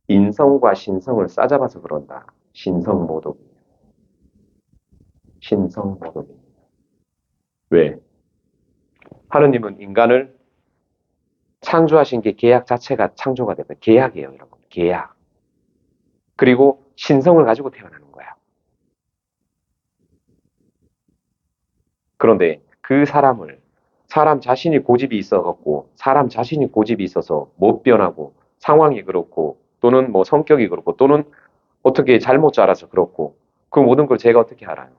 인성과 신성을 싸잡아서 그런다. 신성모독입니다. 신성모독입니다. 왜? 하느님은 인간을 창조하신 게 계약 자체가 창조가 되면 계약이에요, 여러분. 계약. 그리고 신성을 가지고 태어나는 거야. 그런데 그 사람 자신이 고집이 있어갖고, 사람 자신이 고집이 있어서 못 변하고, 상황이 그렇고, 또는 뭐 성격이 그렇고, 또는 어떻게 잘못 자라서 그렇고, 그 모든 걸 제가 어떻게 알아요?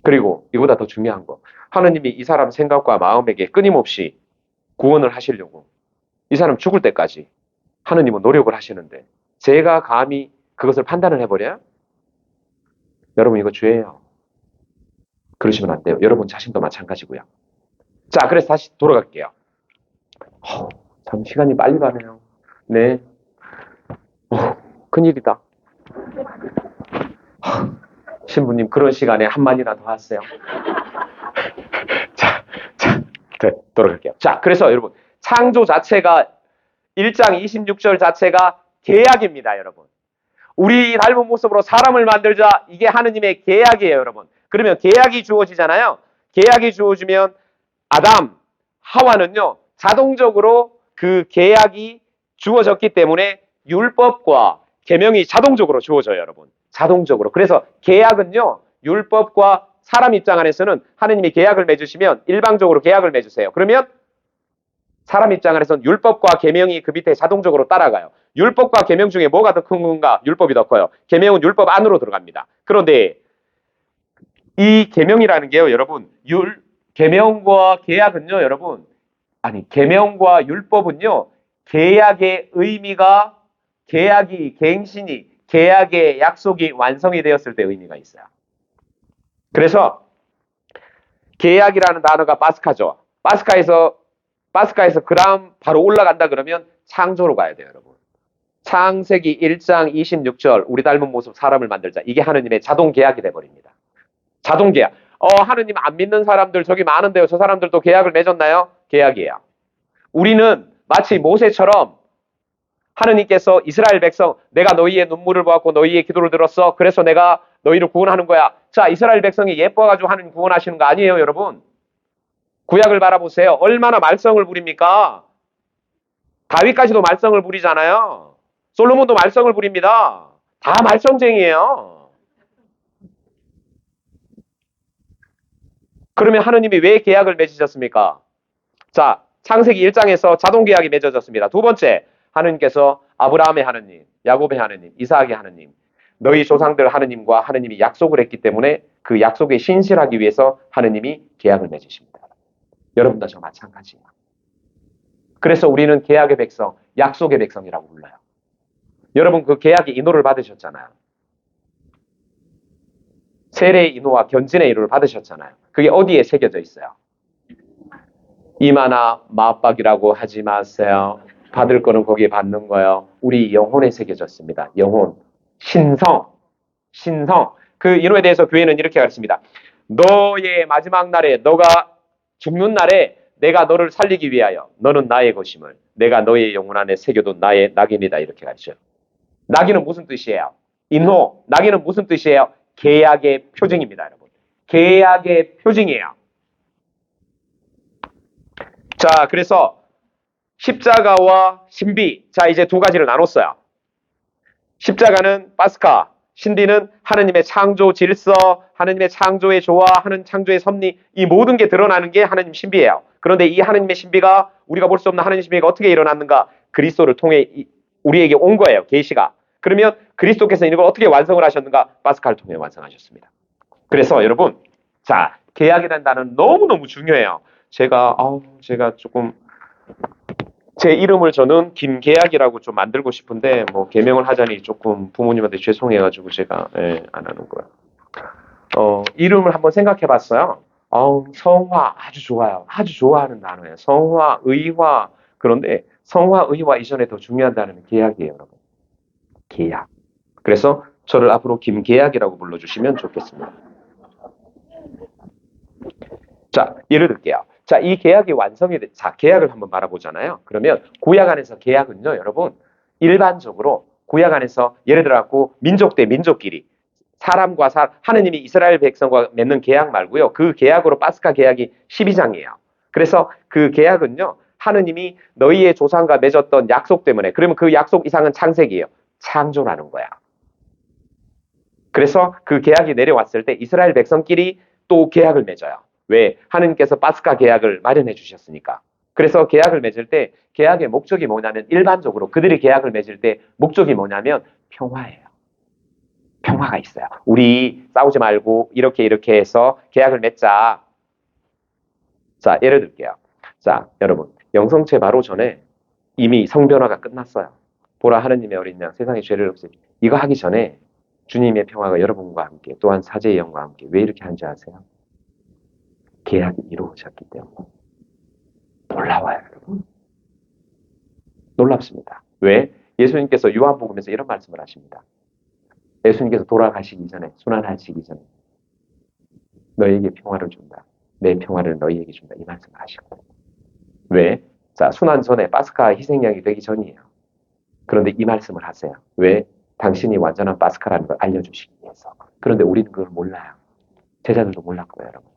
그리고 이보다 더 중요한 거, 하느님이 이 사람 생각과 마음에게 끊임없이 구원을 하시려고 이 사람 죽을 때까지 하느님은 노력을 하시는데 제가 감히 그것을 판단을 해버려요? 여러분 이거 죄예요. 그러시면 안 돼요. 여러분 자신도 마찬가지고요. 자, 그래서 다시 돌아갈게요. 참 시간이 빨리 가네요. 네. 큰일이다. 신부님 그런 시간에 한마디나 더 하세요. 자, 네, 돌아갈게요. 자, 그래서 여러분 창조 자체가 1장 26절 자체가 계약입니다, 여러분. 우리 닮은 모습으로 사람을 만들자. 이게 하느님의 계약이에요, 여러분. 그러면 계약이 주어지잖아요. 계약이 주어지면 아담, 하와는요, 자동적으로 그 계약이 주어졌기 때문에 율법과 계명이 자동적으로 주어져요, 여러분. 자동적으로. 그래서 계약은요, 율법과 사람 입장 안에서는 하느님이 계약을 맺으시면 일방적으로 계약을 맺으세요. 그러면 사람 입장 안에서는 율법과 계명이 그 밑에 자동적으로 따라가요. 율법과 계명 중에 뭐가 더 큰 건가? 율법이 더 커요. 계명은 율법 안으로 들어갑니다. 그런데 이 계명이라는 게요, 여러분, 계명과 계약은요, 여러분, 아니 계명과 율법은요, 계약의 의미가 계약이 갱신이 계약의 약속이 완성이 되었을 때 의미가 있어요. 그래서 계약이라는 단어가 파스카죠. 파스카에서 그 다음 바로 올라간다 그러면 창조로 가야 돼요, 여러분. 창세기 1장 26절 우리 닮은 모습 사람을 만들자. 이게 하느님의 자동 계약이 돼버립니다. 자동 계약. 하느님 안 믿는 사람들 저기 많은데요. 저 사람들도 계약을 맺었나요? 계약이에요. 우리는 마치 모세처럼 하느님께서 이스라엘 백성 내가 너희의 눈물을 보았고 너희의 기도를 들었어. 그래서 내가 너희를 구원하는 거야. 자, 이스라엘 백성이 예뻐가지고 하느님 구원하시는 거 아니에요, 여러분. 구약을 바라보세요. 얼마나 말썽을 부립니까? 다윗까지도 말썽을 부리잖아요. 솔로몬도 말썽을 부립니다. 다 말썽쟁이에요. 그러면 하느님이 왜 계약을 맺으셨습니까? 자, 창세기 1장에서 자동 계약이 맺어졌습니다. 두 번째, 하느님께서 아브라함의 하느님, 야곱의 하느님, 이삭의 하느님, 너희 조상들 하느님과 하느님이 약속을 했기 때문에 그 약속에 신실하기 위해서 하느님이 계약을 맺으십니다. 여러분도 저 마찬가지예요. 그래서 우리는 계약의 백성, 약속의 백성이라고 불러요. 여러분 그 계약의 인호를 받으셨잖아요. 세례의 인호와 견진의 인호를 받으셨잖아요. 그게 어디에 새겨져 있어요? 이마나 맞박이라고 하지 마세요. 받을 거는 거기에 받는 거예요. 우리 영혼에 새겨졌습니다. 영혼, 신성. 그 인호에 대해서 교회는 이렇게 가르칩니다. 너의 마지막 날에, 너가 죽는 날에 내가 너를 살리기 위하여 너는 나의 것임을 내가 너의 영혼 안에 새겨둔 나의 낙인이다. 이렇게 가르쳐요. 낙인은 무슨 뜻이에요? 인호. 낙인은 무슨 뜻이에요? 계약의 표징입니다, 여러분. 계약의 표징이에요. 자, 그래서 십자가와 신비. 자, 이제 두 가지를 나눴어요. 십자가는 파스카, 신비는 하느님의 창조 질서, 하느님의 창조의 조화, 하는 창조의 섭리, 이 모든 게 드러나는 게 하느님 신비예요. 그런데 이 하느님의 신비가 우리가 볼 수 없는 하느님 신비가 어떻게 일어났는가? 그리스도를 통해 우리에게 온 거예요. 계시가. 그러면 그리스도께서 이걸 어떻게 완성을 하셨는가? 파스카를 통해 완성하셨습니다. 그래서 여러분, 자, 계약이라는 단어는 너무너무 중요해요. 제가 조금 제 이름을 저는 김계약이라고 좀 만들고 싶은데 뭐 개명을 하자니 조금 부모님한테 죄송해가지고 제가 안 하는 거예요. 이름을 한번 생각해봤어요. 성화 아주 좋아요. 아주 좋아하는 단어예요. 성화, 의화. 그런데 성화, 의화 이전에 더 중요한 단어는 계약이에요, 여러분. 계약. 그래서 저를 앞으로 김계약이라고 불러주시면 좋겠습니다. 자, 예를 들게요. 자, 이 계약이 완성이 자, 계약을 한번 바라보잖아요. 그러면 구약 안에서 계약은요, 여러분, 일반적으로 구약 안에서 예를 들어갖고 민족 대 민족끼리 사람과 하느님이 이스라엘 백성과 맺는 계약 말고요. 그 계약으로 파스카 계약이 12장이에요. 그래서 그 계약은요, 하느님이 너희의 조상과 맺었던 약속 때문에, 그러면 그 약속 이상은 창세기예요. 창조라는 거야. 그래서 그 계약이 내려왔을 때 이스라엘 백성끼리 또 계약을 맺어요. 왜? 하느님께서 파스카 계약을 마련해 주셨으니까. 그래서 계약을 맺을 때 계약의 목적이 뭐냐면 일반적으로 그들이 계약을 맺을 때 목적이 뭐냐면 평화예요. 평화가 있어요. 우리 싸우지 말고 이렇게 해서 계약을 맺자. 자, 예를 들게요. 자, 여러분, 영성체 바로 전에 이미 성변화가 끝났어요. 보라 하느님의 어린 양 세상의 죄를 없애. 이거 하기 전에 주님의 평화가 여러분과 함께 또한 사제의 영과 함께 왜 이렇게 한지 아세요? 계약이 이루어졌기 때문에. 놀라워요, 여러분. 놀랍습니다. 왜? 예수님께서 요한복음에서 이런 말씀을 하십니다. 예수님께서 돌아가시기 전에, 순환하시기 전에 너희에게 평화를 준다. 내 평화를 너희에게 준다. 이 말씀을 하시거든요. 왜? 자, 순환 전에 파스카 희생양이 되기 전이에요. 그런데 이 말씀을 하세요. 왜? 당신이 완전한 파스카라는 걸 알려주시기 위해서. 그런데 우리는 그걸 몰라요. 제자들도 몰랐고요, 여러분.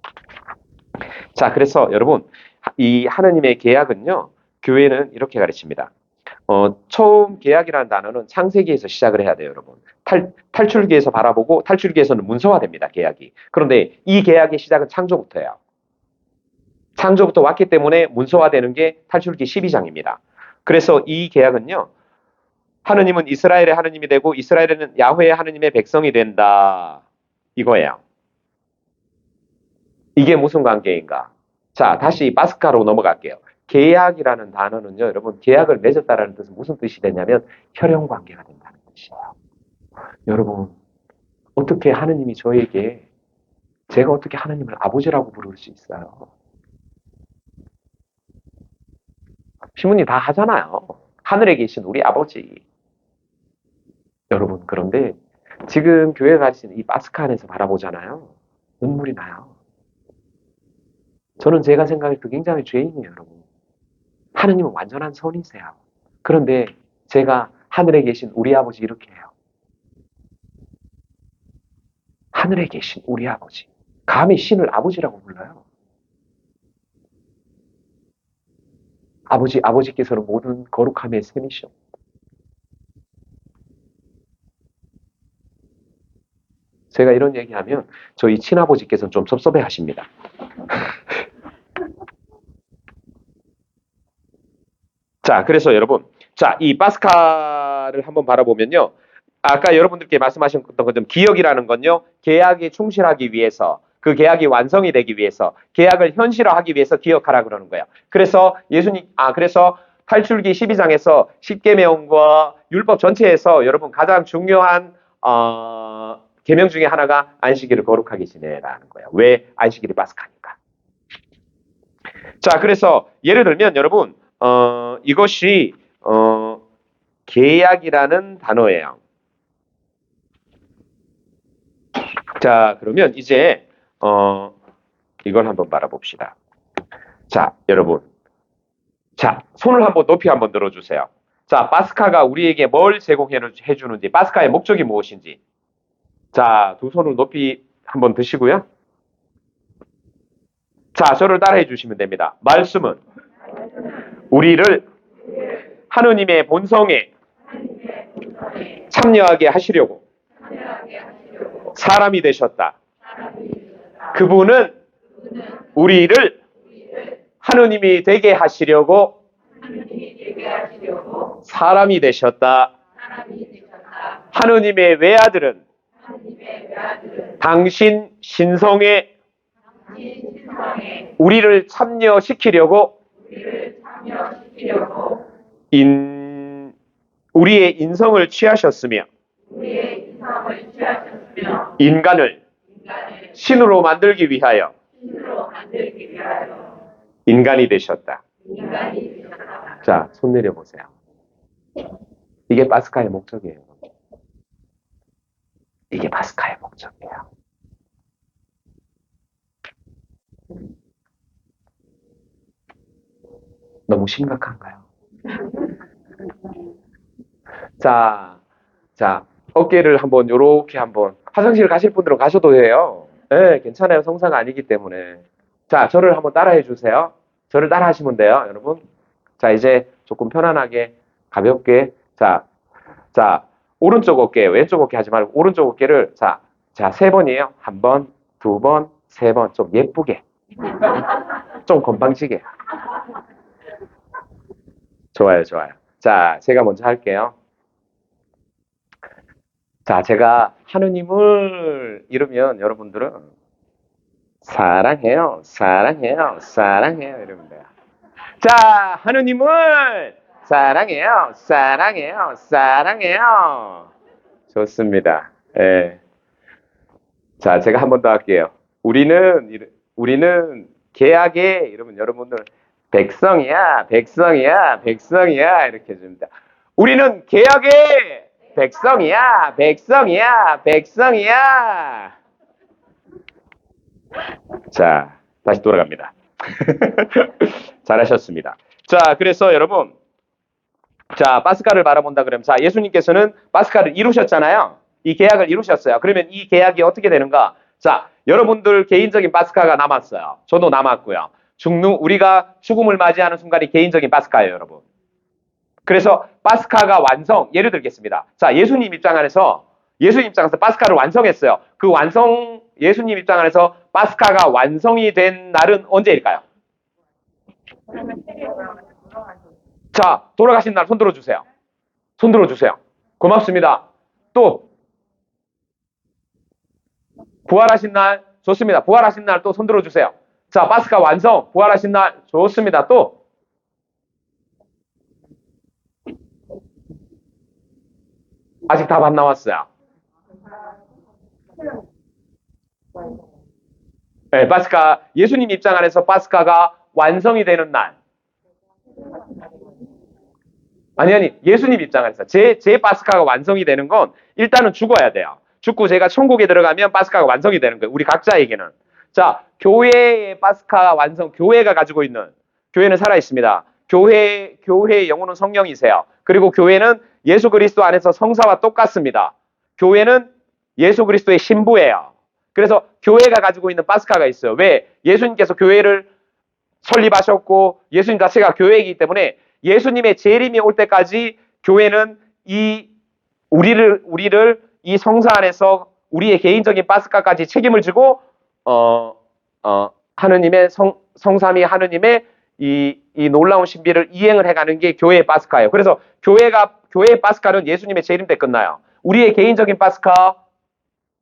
자, 그래서 여러분, 이 하느님의 계약은요, 교회는 이렇게 가르칩니다. 처음 계약이라는 단어는 창세기에서 시작을 해야 돼요, 여러분. 탈출기에서 바라보고 탈출기에서는 문서화됩니다, 계약이. 그런데 이 계약의 시작은 창조부터예요. 창조부터 왔기 때문에 문서화되는 게 탈출기 12장입니다. 그래서 이 계약은요, 하느님은 이스라엘의 하느님이 되고 이스라엘은 야훼의 하느님의 백성이 된다. 이거예요. 이게 무슨 관계인가? 자, 다시 파스카로 넘어갈게요. 계약이라는 단어는요, 여러분, 계약을 맺었다라는 뜻은 무슨 뜻이 되냐면 혈연 관계가 된다는 뜻이에요. 여러분, 어떻게 하느님이 저에게 제가 어떻게 하느님을 아버지라고 부를 수 있어요? 신문이 다 하잖아요. 하늘에 계신 우리 아버지. 여러분, 그런데 지금 교회 가신 이 파스카 안에서 바라보잖아요. 눈물이 나요. 저는 제가 생각할 때 굉장히 죄인이에요, 여러분. 하느님은 완전한 선이세요. 그런데 제가 하늘에 계신 우리 아버지 이렇게 해요. 하늘에 계신 우리 아버지. 감히 신을 아버지라고 불러요. 아버지께서는 모든 거룩함의 셈이시오. 제가 이런 얘기하면 저희 친아버지께서는 좀 섭섭해 하십니다. 자, 그래서 여러분, 자, 이 파스카를 한번 바라보면요. 아까 여러분들께 말씀하셨던 것처럼 기억이라는 건요. 계약에 충실하기 위해서, 그 계약이 완성이 되기 위해서, 계약을 현실화하기 위해서 기억하라 그러는 거예요. 그래서 그래서 탈출기 12장에서 십계명과 율법 전체에서 여러분 가장 중요한 계명 중에 하나가 안식일을 거룩하게 지내라는 거예요. 왜? 안식일이 파스카니까. 자, 그래서 예를 들면 여러분 이것이 계약이라는 단어예요. 자, 그러면 이제 이걸 한번 바라봅시다. 자, 여러분. 자, 손을 한번 높이 한번 들어주세요. 자, 파스카가 우리에게 뭘 제공해 주는지, 파스카의 목적이 무엇인지. 자, 두 손을 높이 한번 드시고요. 자, 저를 따라해 주시면 됩니다. 말씀은 우리를 하느님의 본성에 참여하게 하시려고 사람이 되셨다. 그분은 우리를 하느님이 되게 하시려고 사람이 되셨다. 하느님의 외아들은 당신 신성에 우리를 참여시키려고 우리의 인성을 취하셨으며 인간을 신으로 만들기 위하여 인간이 되셨다. 자, 손 내려보세요. 이게 파스카의 목적이에요. 이게 파스카의 목적이에요. 너무 심각한가요? 자, 어깨를 한번 요렇게 한번 화장실 가실 분들은 가셔도 돼요. 네, 괜찮아요. 성사가 아니기 때문에. 자, 저를 한번 따라해 주세요. 저를 따라 하시면 돼요, 여러분. 자, 이제 조금 편안하게 가볍게 자, 오른쪽 어깨, 왼쪽 어깨 하지 말고 오른쪽 어깨를 자, 3번이에요. 1번, 2번, 3번 좀 예쁘게 좀 건방지게. 좋아요, 좋아요. 자, 제가 먼저 할게요. 자, 제가 하느님을 이러면 여러분들은 사랑해요, 사랑해요, 사랑해요 이러면 돼요. 자, 하느님을 사랑해요, 사랑해요, 사랑해요. 좋습니다. 예. 자, 제가 한 번 더 할게요. 우리는 계약에 이러면 여러분들 백성이야, 백성이야, 백성이야 이렇게 해줍니다. 우리는 계약의 백성이야, 백성이야, 백성이야. 자, 다시 돌아갑니다. 잘하셨습니다. 자, 그래서 여러분, 자, 파스카를 바라본다 그러면, 자, 예수님께서는 파스카를 이루셨잖아요. 이 계약을 이루셨어요. 그러면 이 계약이 어떻게 되는가? 자, 여러분들 개인적인 파스카가 남았어요. 저도 남았고요. 우리가 죽음을 맞이하는 순간이 개인적인 파스카예요, 여러분. 그래서 파스카가 예를 들겠습니다. 자, 예수님 입장에서 파스카를 완성했어요. 예수님 입장 안에서 파스카가 완성이 된 날은 언제일까요? 자, 돌아가신 날 손 들어주세요. 손 들어주세요. 고맙습니다. 또, 부활하신 날, 좋습니다. 부활하신 날 또 손 들어주세요. 자, 파스카 완성, 부활하신 날, 좋습니다. 또, 아직 답 안 나왔어요. 네, 예수님 입장 안에서 파스카가 완성이 되는 날. 아니, 예수님 입장 안에서. 제 파스카가 완성이 되는 건 일단은 죽어야 돼요. 죽고 제가 천국에 들어가면 파스카가 완성이 되는 거예요. 우리 각자에게는. 자, 교회의 파스카 완성, 교회가 가지고 있는, 교회는 살아있습니다. 교회의 영혼은 성령이세요. 그리고 교회는 예수 그리스도 안에서 성사와 똑같습니다. 교회는 예수 그리스도의 신부예요. 그래서 교회가 가지고 있는 파스카가 있어요. 왜? 예수님께서 교회를 설립하셨고 예수님 자체가 교회이기 때문에 예수님의 재림이 올 때까지 교회는 우리를 이 성사 안에서 우리의 개인적인 파스카까지 책임을 지고 하느님의 성삼위 하느님의 이 놀라운 신비를 이행을 해가는 게 교회의 파스카예요. 그래서 교회의 파스카는 예수님의 재림 때 끝나요. 우리의 개인적인 파스카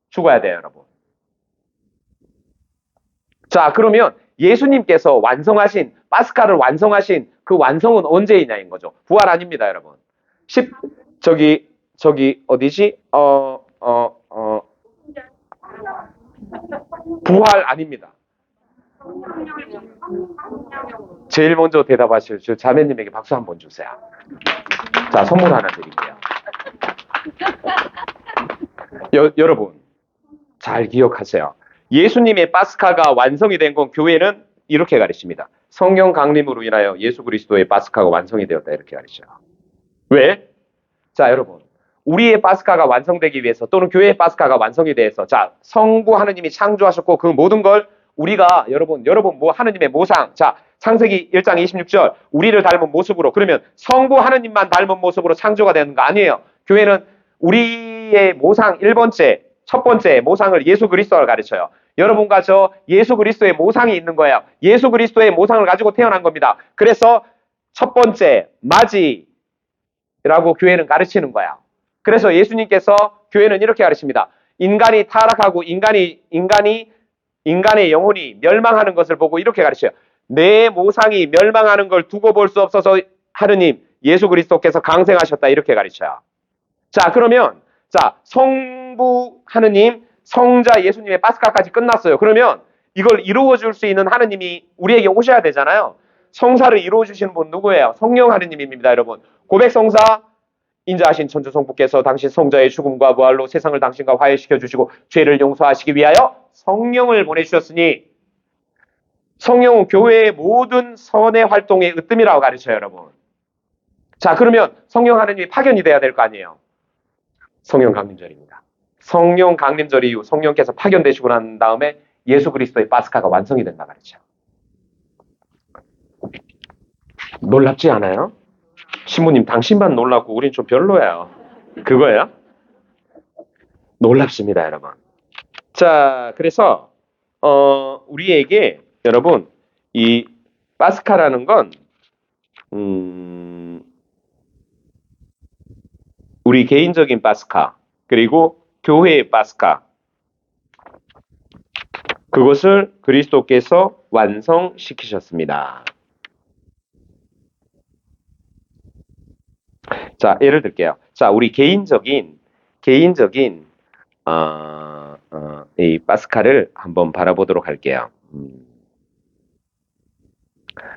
죽어야 돼요, 여러분. 자, 그러면 예수님께서 완성하신 파스카를 완성하신 그 완성은 언제이냐인 거죠. 부활 아닙니다, 여러분. 저기 어디지? 부활 아닙니다. 제일 먼저 대답하실 저 자매님에게 박수 한번 주세요. 자, 선물 하나 드릴게요. 여러분, 잘 기억하세요. 예수님의 파스카가 완성이 된 건 교회는 이렇게 가르칩니다. 성령 강림으로 인하여 예수 그리스도의 파스카가 완성이 되었다 이렇게 가르쳐요. 왜? 자, 여러분. 우리의 파스카가 완성되기 위해서 또는 교회의 파스카가 완성이 돼서 자, 성부 하느님이 창조하셨고 그 모든 걸 우리가 여러분 하느님의 모상. 자, 창세기 1장 26절 우리를 닮은 모습으로 그러면 성부 하느님만 닮은 모습으로 창조가 되는 거 아니에요. 교회는 우리의 모상 첫 번째 모상을 예수 그리스도를 가르쳐요. 여러분과 저 예수 그리스도의 모상이 있는 거예요. 예수 그리스도의 모상을 가지고 태어난 겁니다. 그래서 첫 번째 맞이라고 교회는 가르치는 거야. 그래서 예수님께서 교회는 이렇게 가르칩니다. 인간이 타락하고 인간의 영혼이 멸망하는 것을 보고 이렇게 가르쳐요. 내 모상이 멸망하는 걸 두고 볼 수 없어서 하느님 예수 그리스도께서 강생하셨다 이렇게 가르쳐요. 자, 그러면 자, 성부 하느님, 성자 예수님의 파스카까지 끝났어요. 그러면 이걸 이루어 줄 수 있는 하느님이 우리에게 오셔야 되잖아요. 성사를 이루어 주시는 분 누구예요? 성령 하느님입니다, 여러분. 고백성사 인자하신 천주성부께서 당신 성자의 죽음과 부활로 세상을 당신과 화해시켜 주시고 죄를 용서하시기 위하여 성령을 보내주셨으니 성령은 교회의 모든 선의 활동의 으뜸이라고 가르쳐요, 여러분. 자, 그러면 성령 하느님이 파견이 돼야 될 거 아니에요. 성령 강림절입니다. 성령 강림절 이후 성령께서 파견되시고 난 다음에 예수 그리스도의 파스카가 완성이 된다 가르쳐. 놀랍지 않아요? 신부님 당신만 놀랍고 우린 좀 별로예요. 그거예요? 놀랍습니다, 여러분. 자, 그래서 우리에게 여러분, 이 파스카라는 건 우리 개인적인 파스카, 그리고 교회의 파스카, 그것을 그리스도께서 완성시키셨습니다. 자, 예를 들게요. 자, 우리 개인적인 이 파스카를 한번 바라보도록 할게요.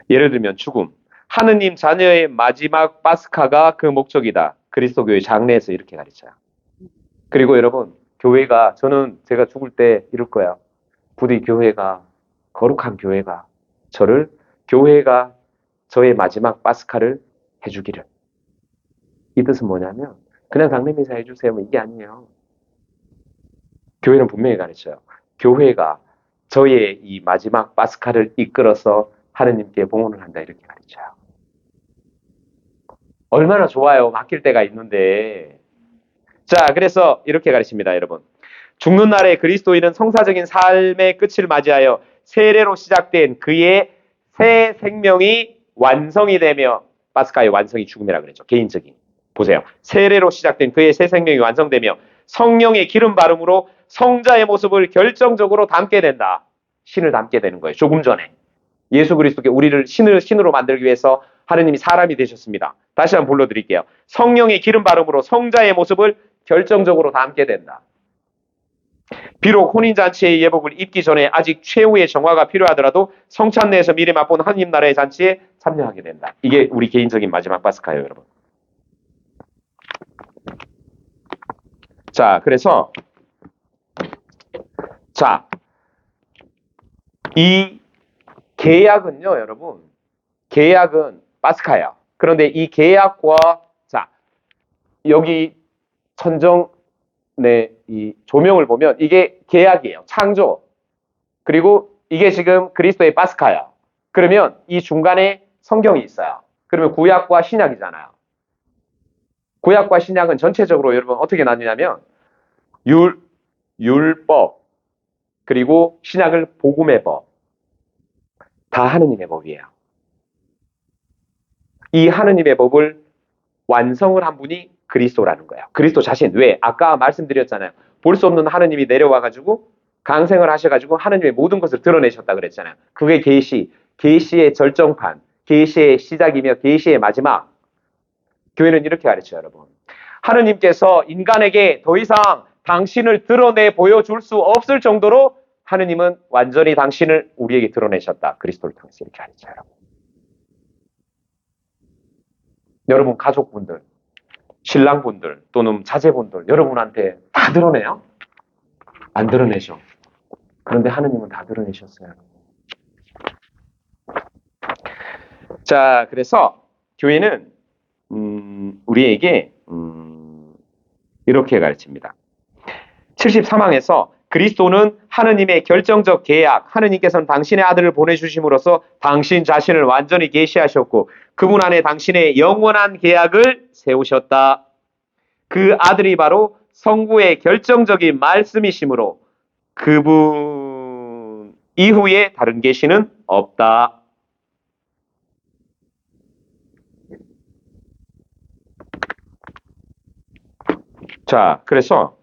예를 들면 죽음. 하느님 자녀의 마지막 파스카가 그 목적이다. 그리스도교의 장례에서 이렇게 가르쳐요. 그리고 여러분, 교회가, 저는 제가 죽을 때 이럴 거야. 부디 교회가, 거룩한 교회가, 교회가 저의 마지막 파스카를 해주기를. 이 뜻은 뭐냐면, 그냥 장례미사 해주세요. 뭐 이게 아니에요. 교회는 분명히 가르쳐요. 교회가 저의 이 마지막 파스카를 이끌어서 하느님께 봉헌을 한다. 이렇게 가르쳐요. 얼마나 좋아요. 맡길 때가 있는데. 자, 그래서 이렇게 가르칩니다, 여러분. 죽는 날에 그리스도인은 성사적인 삶의 끝을 맞이하여 세례로 시작된 그의 새 생명이 완성이 되며, 파스카의 완성이 죽음이라 그랬죠. 개인적인. 보세요. 세례로 시작된 그의 새 생명이 완성되며 성령의 기름 바름으로 성자의 모습을 결정적으로 담게 된다. 신을 담게 되는 거예요. 조금 전에. 예수 그리스도께 우리를 신으로 만들기 위해서 하느님이 사람이 되셨습니다. 다시 한번 불러드릴게요. 성령의 기름 바름으로 성자의 모습을 결정적으로 담게 된다. 비록 혼인잔치의 예복을 입기 전에 아직 최후의 정화가 필요하더라도 성찬내에서 미리 맛본 하느님 나라의 잔치에 참여하게 된다. 이게 우리 개인적인 마지막 파스카예요, 여러분. 자, 그래서 이 계약은요, 여러분. 계약은 파스카예요. 그런데 이 계약과 여기 이 조명을 보면 이게 계약이에요. 창조. 그리고 이게 지금 그리스도의 파스카예요. 그러면 이 중간에 성경이 있어요. 그러면 구약과 신약이잖아요. 구약과 신약은 전체적으로 여러분 어떻게 나뉘냐면 율법 그리고 신약을 복음의 법. 다 하느님의 법이에요. 이 하느님의 법을 완성을 한 분이 그리스도라는 거예요. 그리스도 자신. 왜? 아까 말씀드렸잖아요. 볼 수 없는 하느님이 내려와가지고 강생을 하셔가지고 하느님의 모든 것을 드러내셨다 그랬잖아요. 그게 계시의 절정판, 계시의 시작이며 계시의 마지막. 교회는 이렇게 가르쳐요, 여러분. 하느님께서 인간에게 더 이상 당신을 드러내 보여줄 수 없을 정도로 하느님은 완전히 당신을 우리에게 드러내셨다. 그리스도를 통해서 이렇게 가르쳐요, 여러분. 여러분 가족분들, 신랑분들 또는 자제분들 여러분한테 다 드러내요? 안 드러내죠. 그런데 하느님은 다 드러내셨어요. 자, 그래서 교회는 우리에게 이렇게 가르칩니다. 73항에서 그리스도는 하느님의 결정적 계약, 하느님께서는 당신의 아들을 보내주심으로써 당신 자신을 완전히 계시하셨고 그분 안에 당신의 영원한 계약을 세우셨다. 그 아들이 바로 성부의 결정적인 말씀이시므로 그분 이후에 다른 계시는 없다. 자, 그래서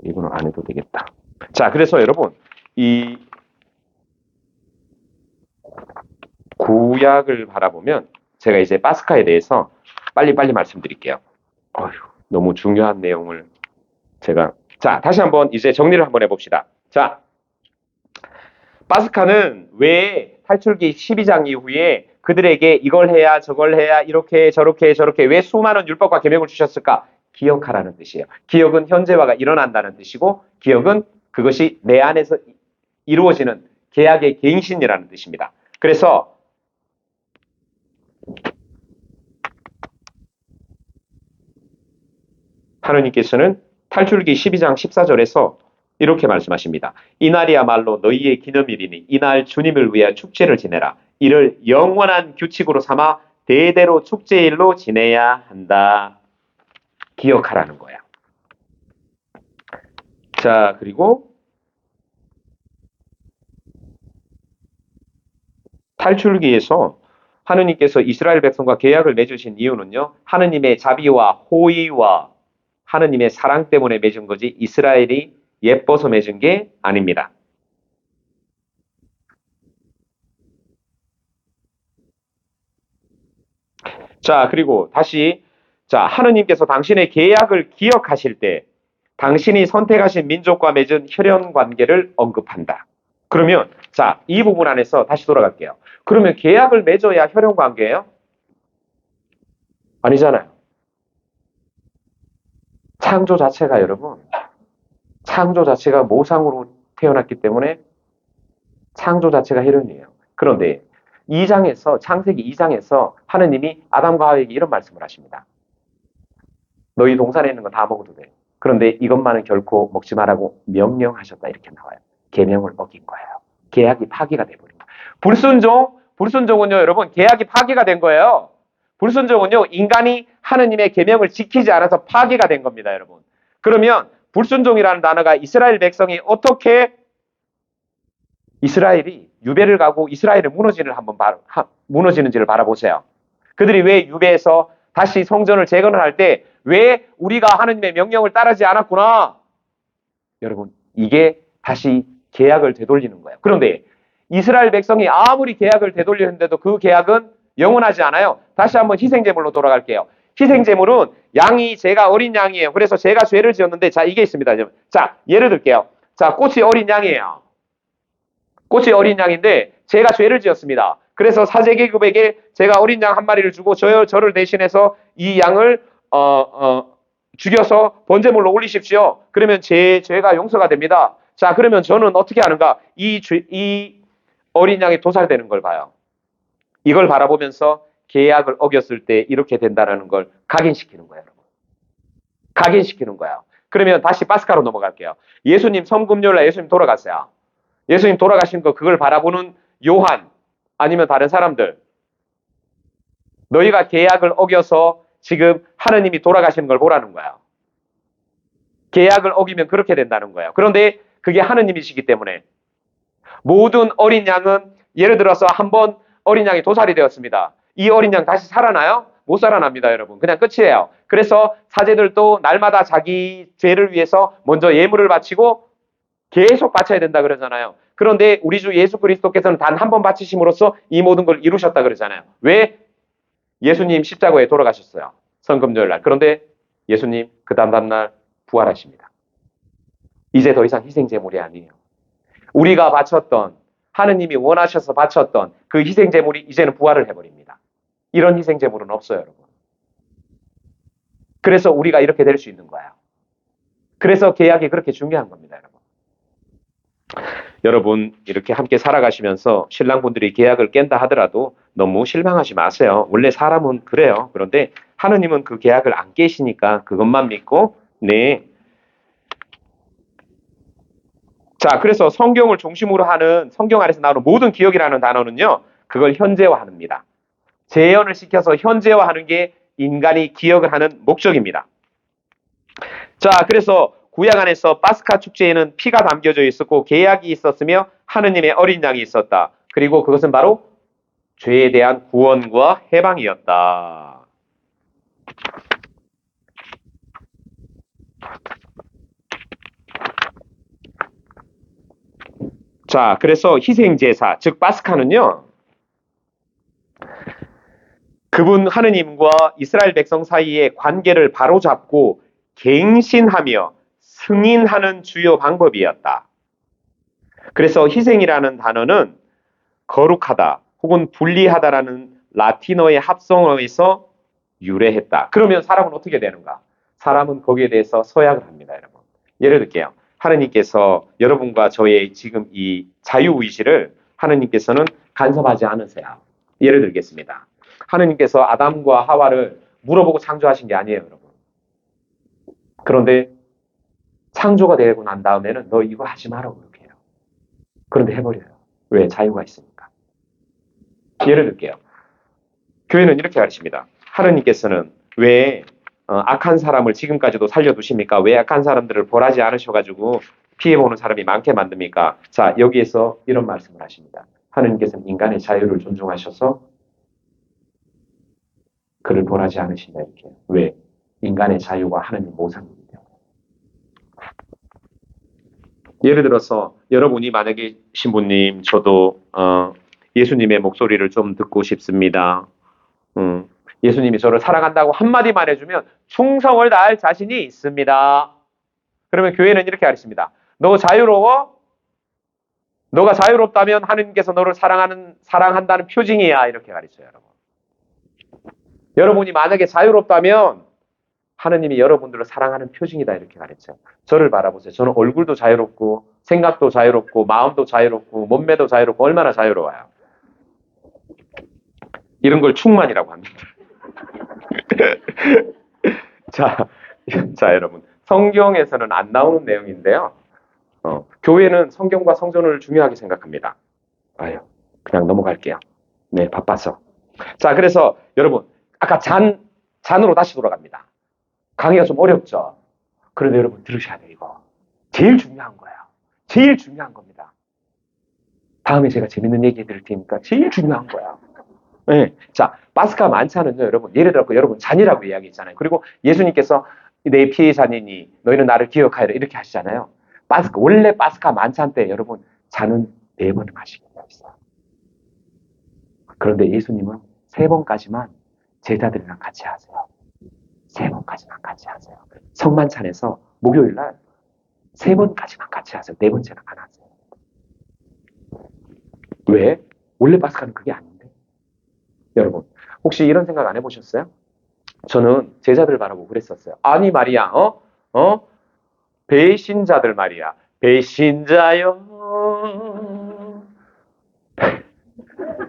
이거는 안 해도 되겠다. 자, 그래서 여러분 이 구약을 바라보면 제가 이제 파스카에 대해서 빨리빨리 말씀드릴게요. 너무 중요한 내용을 자, 다시 한번 이제 정리를 한번 해봅시다. 자, 파스카는 왜 탈출기 12장 이후에 그들에게 이걸 해야 저걸 해야 이렇게 저렇게 왜 수많은 율법과 계명을 주셨을까? 기억하라는 뜻이에요. 기억은 현재화가 일어난다는 뜻이고 기억은 그것이 내 안에서 이루어지는 계약의 갱신이라는 뜻입니다. 그래서 하느님께서는 탈출기 12장 14절에서 이렇게 말씀하십니다. 이날이야말로 너희의 기념일이니 이날 주님을 위해 축제를 지내라. 이를 영원한 규칙으로 삼아 대대로 축제일로 지내야 한다. 기억하라는 거야. 자, 그리고 탈출기에서 하느님께서 이스라엘 백성과 계약을 맺으신 이유는요, 하느님의 자비와 호의와 하느님의 사랑 때문에 맺은 거지 이스라엘이 예뻐서 맺은 게 아닙니다. 자, 그리고 다시, 자, 하느님께서 당신의 계약을 기억하실 때 당신이 선택하신 민족과 맺은 혈연 관계를 언급한다. 그러면, 자, 이 부분 안에서 다시 돌아갈게요. 그러면 계약을 맺어야 혈연 관계예요? 아니잖아요. 창조 자체가 여러분, 창조 자체가 모상으로 태어났기 때문에 창조 자체가 혈연이에요. 그런데 2장에서, 창세기 2장에서 하느님이 아담과 하와에게 이런 말씀을 하십니다. 너희 동산에 있는 거 다 먹어도 돼. 그런데 이것만은 결코 먹지 말라고 명령하셨다. 이렇게 나와요. 계명을 어긴 거예요. 계약이 파기가 돼버린 거예요. 불순종은요, 여러분, 계약이 파기가 된 거예요. 불순종은요, 인간이 하느님의 계명을 지키지 않아서 파기가 된 겁니다, 여러분. 그러면 불순종이라는 단어가 이스라엘 백성이 어떻게 이스라엘이 유배를 가고 이스라엘의 무너지는지를 바라보세요. 그들이 왜 유배해서 다시 성전을 재건을 때 왜 우리가 하느님의 명령을 따르지 않았구나. 여러분, 이게 다시 계약을 되돌리는 거예요. 그런데 이스라엘 백성이 아무리 계약을 되돌리는데도 그 계약은 영원하지 않아요. 다시 한번 희생제물로 돌아갈게요. 희생제물은 양이 제가 어린 양이에요. 그래서 제가 죄를 지었는데, 자, 이게 있습니다. 자, 예를 들게요. 자, 꽃이 어린 양이에요. 꽃이 어린 양인데 제가 죄를 지었습니다. 그래서 사제계급에게 제가 어린 양 한 마리를 주고 저를 대신해서 이 양을 죽여서 번제물로 올리십시오. 그러면 제 죄가 용서가 됩니다. 자, 그러면 저는 어떻게 하는가? 이 어린 양이 도살되는 걸 봐요. 이걸 바라보면서 계약을 어겼을 때 이렇게 된다는 걸 각인시키는 거예요. 각인시키는 거예요. 그러면 다시 파스카로 넘어갈게요. 예수님 성금요일날 예수님 돌아갔어요. 예수님 돌아가신 거 그걸 바라보는 요한 아니면 다른 사람들, 너희가 계약을 어겨서 지금 하느님이 돌아가시는 걸 보라는 거예요. 계약을 어기면 그렇게 된다는 거예요. 그런데 그게 하느님이시기 때문에 모든 어린 양은 예를 들어서 한번 어린 양이 도살이 되었습니다. 이 어린 양 다시 살아나요? 못 살아납니다, 여러분. 그냥 끝이에요. 그래서 사제들도 날마다 자기 죄를 위해서 먼저 예물을 바치고 계속 바쳐야 된다 그러잖아요. 그런데 우리 주 예수 그리스도께서는 단 한 번 바치심으로써 이 모든 걸 이루셨다 그러잖아요. 왜? 예수님 십자가에 돌아가셨어요. 성금요일 날. 그런데 예수님 그 다음날 부활하십니다. 이제 더 이상 희생제물이 아니에요. 우리가 바쳤던, 하느님이 원하셔서 바쳤던 그 희생제물이 이제는 부활을 해버립니다. 이런 희생제물은 없어요, 여러분. 그래서 우리가 이렇게 될 수 있는 거예요. 그래서 계약이 그렇게 중요한 겁니다, 여러분. 여러분, 이렇게 함께 살아가시면서 신랑분들이 계약을 깬다 하더라도 너무 실망하지 마세요. 원래 사람은 그래요. 그런데 하느님은 그 계약을 안 깨시니까 그것만 믿고, 네. 자, 그래서 성경을 중심으로 하는, 성경 안에서 나오는 모든 기억이라는 단어는요, 그걸 현재화합니다. 재현을 시켜서 현재화하는 게 인간이 기억을 하는 목적입니다. 자, 그래서 구약 안에서 파스카 축제에는 피가 담겨져 있었고 계약이 있었으며 하느님의 어린 양이 있었다. 그리고 그것은 바로 죄에 대한 구원과 해방이었다. 자, 그래서 희생제사, 즉 파스카는요, 그분 하느님과 이스라엘 백성 사이의 관계를 바로잡고 갱신하며 승인하는 주요 방법이었다. 그래서 희생이라는 단어는 거룩하다 혹은 분리하다라는 라틴어의 합성어에서 유래했다. 그러면 사람은 어떻게 되는가? 사람은 거기에 대해서 서약을 합니다, 여러분. 예를 들게요. 하느님께서 여러분과 저의 지금 이 자유의지를 하느님께서는 간섭하지 않으세요. 예를 들겠습니다. 하느님께서 아담과 하와를 물어보고 창조하신 게 아니에요, 여러분. 그런데 창조가 되고 난 다음에는 너 이거 하지 마라 그렇게 해요. 그런데 해버려요. 왜? 자유가 있으니까. 예를 들게요. 교회는 이렇게 가르칩니다. 하느님께서는 왜 악한 사람을 지금까지도 살려두십니까? 왜 악한 사람들을 벌하지 않으셔가지고 피해보는 사람이 많게 만듭니까? 자, 여기에서 이런 말씀을 하십니다. 하느님께서는 인간의 자유를 존중하셔서 그를 벌하지 않으신다 이렇게. 왜? 인간의 자유가 하느님 모상이기 때문에. 예를 들어서 여러분이 만약에 신부님 저도 예수님의 목소리를 좀 듣고 싶습니다. 예수님이 저를 사랑한다고 한마디만 해주면 충성을 다할 자신이 있습니다. 그러면 교회는 이렇게 가르칩니다. 너 자유로워? 너가 자유롭다면 하느님께서 너를 사랑한다는 표징이야. 이렇게 가르쳐요, 여러분. 여러분이 만약에 자유롭다면 하느님이 여러분들을 사랑하는 표징이다. 이렇게 가르쳐요. 저를 바라보세요. 저는 얼굴도 자유롭고 생각도 자유롭고 마음도 자유롭고 몸매도 자유롭고 얼마나 자유로워요. 이런 걸 충만이라고 합니다. 자, 여러분. 성경에서는 안 나오는 내용인데요. 교회는 성경과 성전을 중요하게 생각합니다. 아유, 그냥 넘어갈게요. 네, 바빠서. 자, 그래서 여러분, 아까 잔으로 다시 돌아갑니다. 강의가 좀 어렵죠? 그런데 여러분 들으셔야 돼요, 이거. 제일 중요한 거예요. 제일 중요한 겁니다. 다음에 제가 재밌는 얘기 해드릴 테니까 제일 중요한 거야. 네. 자, 파스카 만찬은요, 여러분, 예를 들어 여러분 잔이라고 이야기했잖아요. 그리고 예수님께서 내 피의 잔이니 너희는 나를 기억하여라 이렇게 하시잖아요. 원래 파스카 만찬 때 여러분 잔은 4번 마시게 되어 있어요. 그런데 예수님은 3번까지만 제자들이랑 같이 하세요. 3번까지만 같이 하세요. 성만찬에서 목요일 날 3번까지만 같이 하세요. 4번째는 안 하세요. 왜? 원래 파스카는 그게 아닌데. 여러분, 혹시 이런 생각 안 해보셨어요? 저는 제자들 바라보고 그랬었어요. 아니 말이야, 배신자들 말이야. 배신자요.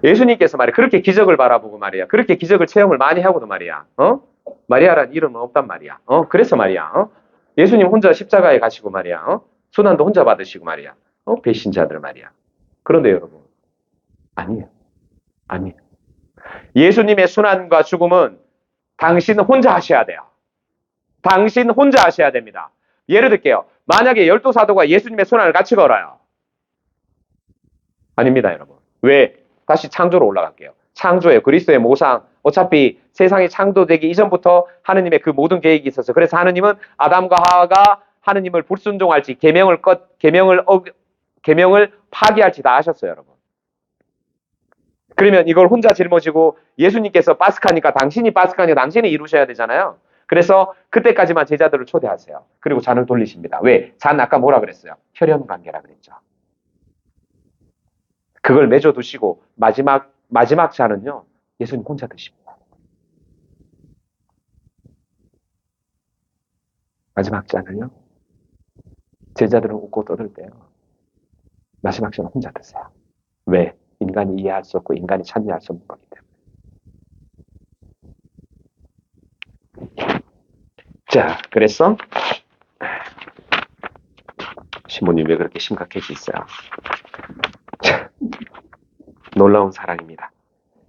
예수님께서 말이야. 그렇게 기적을 바라보고 말이야. 그렇게 기적을 체험을 많이 하고도 말이야. 마리아라는 이름은 없단 말이야. 그래서 말이야. 예수님 혼자 십자가에 가시고 말이야. 순환도 혼자 받으시고 말이야. 배신자들 말이야. 그런데 여러분, 아니에요. 아니에요. 예수님의 순환과 죽음은 당신 혼자 하셔야 돼요. 당신 혼자 하셔야 됩니다. 예를 들게요. 만약에 12사도가 예수님의 순환을 같이 걸어요. 아닙니다, 여러분. 왜? 다시 창조로 올라갈게요. 창조예요. 그리스도의 모상. 어차피 세상이 창조되기 이전부터 하느님의 그 모든 계획이 있었어요. 그래서 하느님은 아담과 하와가 하느님을 불순종할지 계명을 파기할지 다 하셨어요, 여러분. 그러면 이걸 혼자 짊어지고 예수님께서 파스카니까 당신이 이루셔야 되잖아요. 그래서 그때까지만 제자들을 초대하세요. 그리고 잔을 돌리십니다. 왜? 잔 아까 뭐라 그랬어요? 혈연 관계라 그랬죠. 그걸 맺어두시고 마지막 잔은요. 예수님 혼자 드십니다. 마지막 잔을요. 제자들은 웃고 떠들 때요. 마지막 잔은 혼자 드세요. 왜? 인간이 이해할 수 없고 인간이 참여할 수 없는 거기 때문에. 자, 그래서 신부님 왜 그렇게 심각해지세요? 놀라운 사랑입니다.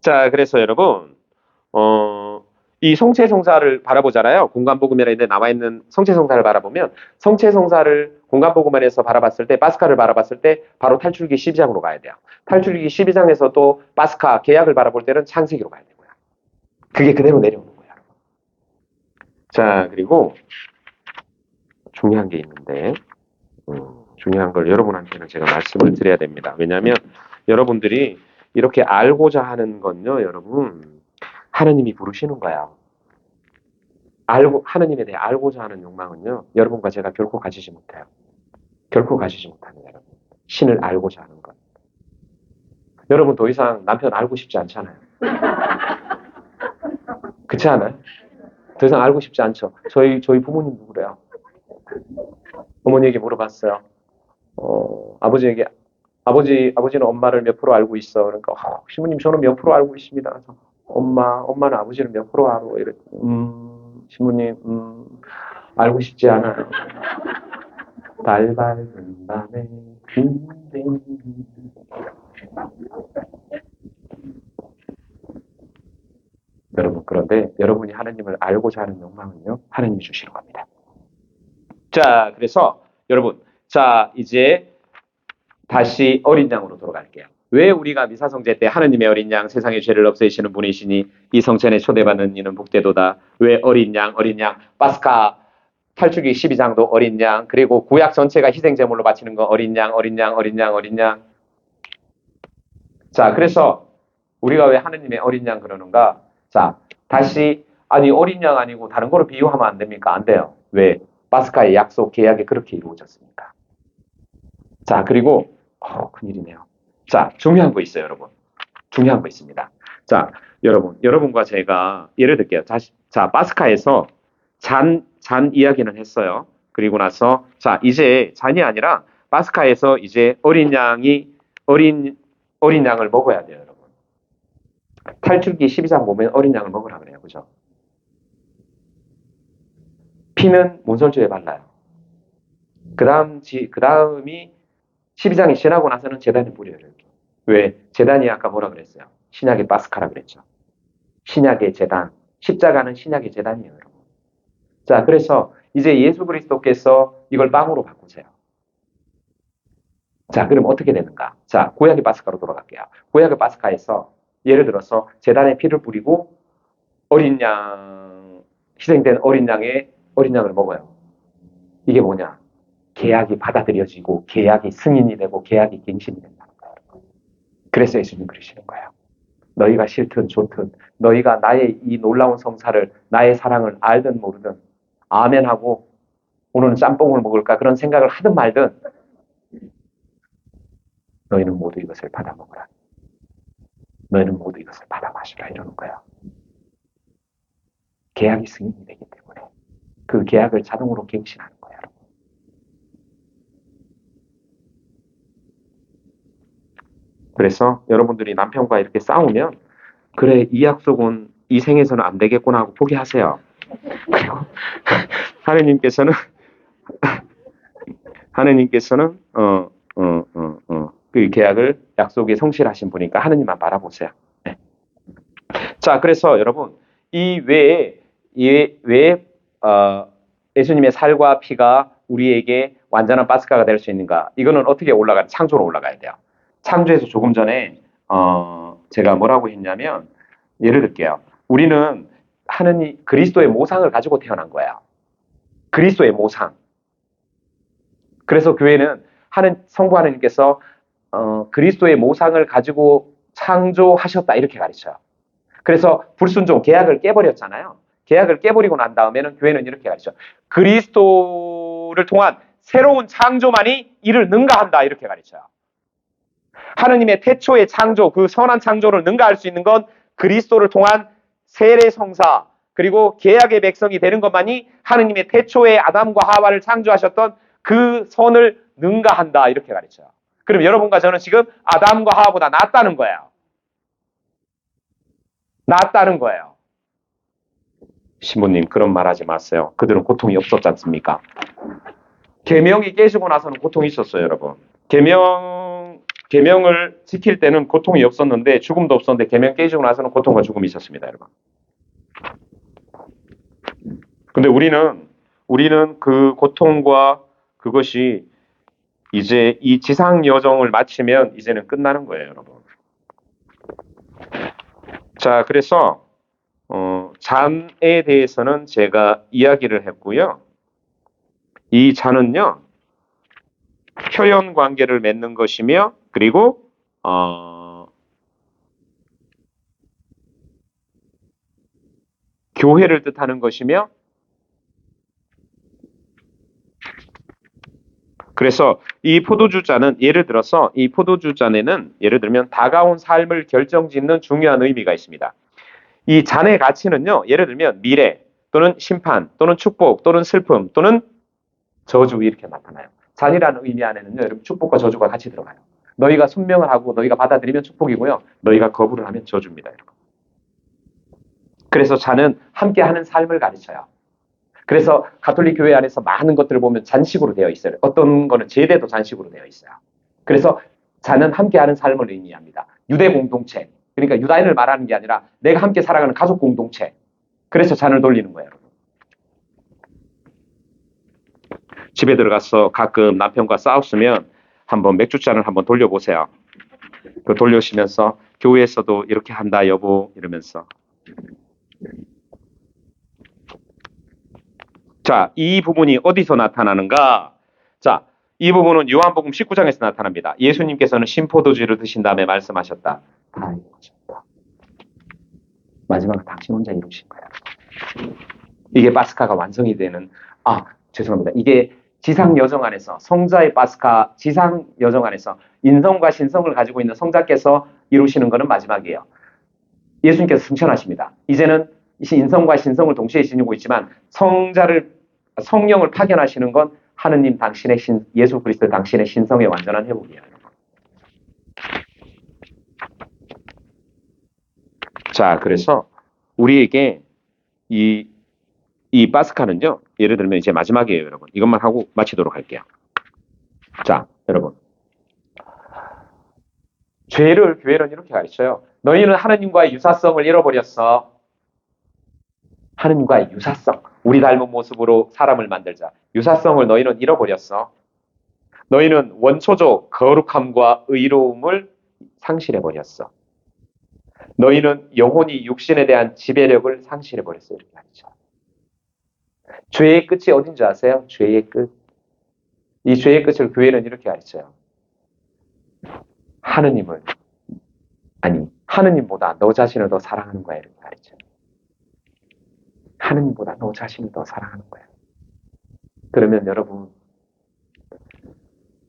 자, 그래서 여러분, 이 성체성사를 바라보잖아요. 공간복음이라는 데 나와 있는 성체성사를 바라보면 성체성사를 공간복음에서 바라봤을 때, 파스카를 바라봤을 때 바로 탈출기 12장으로 가야 돼요. 탈출기 12장에서 또 파스카 계약을 바라볼 때는 창세기로 가야 되고요. 그게 그대로 내려오는 거예요. 자, 그리고 중요한 게 있는데 중요한 걸 여러분한테는 제가 말씀을 드려야 됩니다. 왜냐하면 여러분들이 이렇게 알고자 하는 건요, 여러분, 하느님이 부르시는 거예요. 하느님에 대해 알고자 하는 욕망은요, 여러분과 제가 결코 가지지 못해요. 결코 가지지 못합니다, 여러분. 신을 알고자 하는 것. 여러분 더 이상 남편 알고 싶지 않잖아요. 그렇지 않아요? 더 이상 알고 싶지 않죠. 저희 부모님도 그래요. 어머니에게 물어봤어요. 아버지는 엄마를 몇 프로 알고 있어? 그러니까, 신부님, 저는 몇 프로 알고 있습니다. 그래서, 엄마는 아버지를 몇 프로 알아? 이래, 신부님, 알고 싶지 않아요. 달 밝은 밤에, 여러분, 그런데 여러분이 하나님을 알고자 하는 욕망은요, 하나님이 주시는 겁니다. 자, 그래서, 여러분, 자, 이제, 다시 어린 양으로 돌아갈게요. 왜 우리가 미사성제 때 하느님의 어린 양 세상의 죄를 없애시는 분이시니 이 성찬에 초대받는 이는 복되도다. 왜 어린 양 파스카 탈출기 12장도 어린 양 그리고 구약 전체가 희생제물로 바치는 거 어린 양. 자, 그래서 우리가 왜 하느님의 어린 양 그러는가? 자, 다시 아니 어린 양 아니고 다른 거로 비유하면 안 됩니까? 안 돼요. 왜? 파스카의 약속 계약이 그렇게 이루어졌으니까. 자, 그리고 큰일이네요. 자, 중요한 거 있어요, 여러분. 중요한 거 있습니다. 자, 여러분과 제가 예를 들게요. 자, 파스카에서 잔 이야기는 했어요. 그리고 나서 자, 이제 잔이 아니라 파스카에서 이제 어린 양을 먹어야 돼요, 여러분. 탈출기 12장 보면 어린 양을 먹으라 그래요. 그죠? 피는 문설주에 발라요. 그 다음이 12장이 지나고 나서는 제단에 뿌려요. 이렇게. 왜? 제단이 아까 뭐라 그랬어요? 신약의 파스카라 그랬죠. 신약의 제단. 십자가는 신약의 제단이에요, 여러분. 자, 그래서 이제 예수 그리스도께서 이걸 빵으로 바꾸세요. 자, 그럼 어떻게 되는가? 자, 구약의 파스카로 돌아갈게요. 구약의 파스카에서 예를 들어서 제단에 피를 뿌리고 희생된 어린 양을 먹어요. 이게 뭐냐? 계약이 받아들여지고 계약이 승인이 되고 계약이 갱신이 된다는 거예요. 그래서 예수님 그러시는 거예요. 너희가 싫든 좋든 너희가 나의 이 놀라운 성사를 나의 사랑을 알든 모르든 아멘하고 오늘은 짬뽕을 먹을까 그런 생각을 하든 말든 너희는 모두 이것을 받아 먹으라. 너희는 모두 이것을 받아 마시라 이러는 거예요. 계약이 승인이 되기 때문에 그 계약을 자동으로 갱신하는 거예요. 그래서 여러분들이 남편과 이렇게 싸우면 그래 이 약속은 이 생에서는 안 되겠구나 하고 포기하세요. 그리고 하느님께서는 그 계약을 약속에 성실하신 분이니까 하느님만 바라보세요. 네. 자, 그래서 여러분 이 외에 예수님의 살과 피가 우리에게 완전한 파스카가 될 수 있는가? 이거는 어떻게 창조로 올라가야 돼요. 창조에서 조금 전에 제가 뭐라고 했냐면 예를 들게요. 우리는 그리스도의 모상을 가지고 태어난 거예요. 그리스도의 모상. 그래서 교회는 성부 하느님께서 그리스도의 모상을 가지고 창조하셨다 이렇게 가르쳐요. 그래서 불순종 계약을 깨버렸잖아요. 계약을 깨버리고 난 다음에는 교회는 이렇게 가르쳐요. 그리스도를 통한 새로운 창조만이 이를 능가한다 이렇게 가르쳐요. 하느님의 태초의 창조, 그 선한 창조를 능가할 수 있는 건 그리스도를 통한 세례 성사 그리고 계약의 백성이 되는 것만이 하느님의 태초의 아담과 하와를 창조하셨던 그 선을 능가한다 이렇게 가르쳐요. 그럼 여러분과 저는 지금 아담과 하와보다 낫다는 거예요. 낫다는 거예요. 신부님 그런 말 하지 마세요. 그들은 고통이 없었지 않습니까? 계명이 깨지고 나서는 고통이 있었어요, 여러분. 계명을 지킬 때는 고통이 없었는데 죽음도 없었는데 계명 깨지고 나서는 고통과 죽음이 있었습니다, 여러분. 근데 우리는 그 고통과 그것이 이제 이 지상 여정을 마치면 이제는 끝나는 거예요, 여러분. 자, 그래서 잔에 대해서는 제가 이야기를 했고요. 이 잔은요, 혈연 관계를 맺는 것이며, 그리고 교회를 뜻하는 것이며, 그래서 이 포도주잔은 예를 들어서 이 포도주잔에는 예를 들면 다가온 삶을 결정짓는 중요한 의미가 있습니다. 이 잔의 가치는요, 예를 들면 미래 또는 심판 또는 축복 또는 슬픔 또는 저주 이렇게 나타나요. 잔이라는 의미 안에는요, 여러분 축복과 저주가 같이 들어가요. 너희가 순명을 하고 너희가 받아들이면 축복이고요, 너희가 거부를 하면 저주입니다, 여러분. 그래서 잔은 함께하는 삶을 가르쳐요. 그래서 가톨릭 교회 안에서 많은 것들을 보면 잔식으로 되어 있어요. 어떤 거는 제대도 잔식으로 되어 있어요. 그래서 잔은 함께하는 삶을 의미합니다. 유대 공동체. 그러니까 유다인을 말하는 게 아니라 내가 함께 살아가는 가족 공동체. 그래서 잔을 돌리는 거예요, 여러분. 집에 들어가서 가끔 남편과 싸웠으면 한번 맥주잔을 한번 돌려보세요. 그 돌려오시면서 교회에서도 이렇게 한다 여보 이러면서. 자, 이 부분이 어디서 나타나는가? 자, 이 부분은 요한복음 19장에서 나타납니다. 예수님께서는 신포도주를 드신 다음에 말씀하셨다. 다 이루어졌다. 마지막에 당신 혼자 이루신 거야. 이게 파스카가 완성이 되는, 죄송합니다. 이게 지상 여정 안에서 성자의 파스카 지상 여정 안에서 인성과 신성을 가지고 있는 성자께서 이루시는 것은 마지막이에요. 예수님께서 승천하십니다. 이제는 인성과 신성을 동시에 지니고 있지만 성령을 파견하시는 건 하느님 당신의 예수 그리스도 당신의 신성의 완전한 회복이에요. 자, 그래서 우리에게 이 파스카는요, 예를 들면 이제 마지막이에요, 여러분. 이것만 하고 마치도록 할게요. 자, 여러분. 죄를 교회는 이렇게 가르쳐요. 너희는 하느님과의 유사성을 잃어버렸어. 하느님과의 유사성. 우리 닮은 모습으로 사람을 만들자. 유사성을 너희는 잃어버렸어. 너희는 원초적 거룩함과 의로움을 상실해버렸어. 너희는 영혼이 육신에 대한 지배력을 상실해버렸어. 이렇게 가르쳐. 죄의 끝이 어딘지 아세요? 죄의 끝. 이 죄의 끝을 교회는 이렇게 가르쳐요. 하느님보다 너 자신을 더 사랑하는 거야. 이렇게 가르쳐요. 하느님보다 너 자신을 더 사랑하는 거야. 그러면 여러분,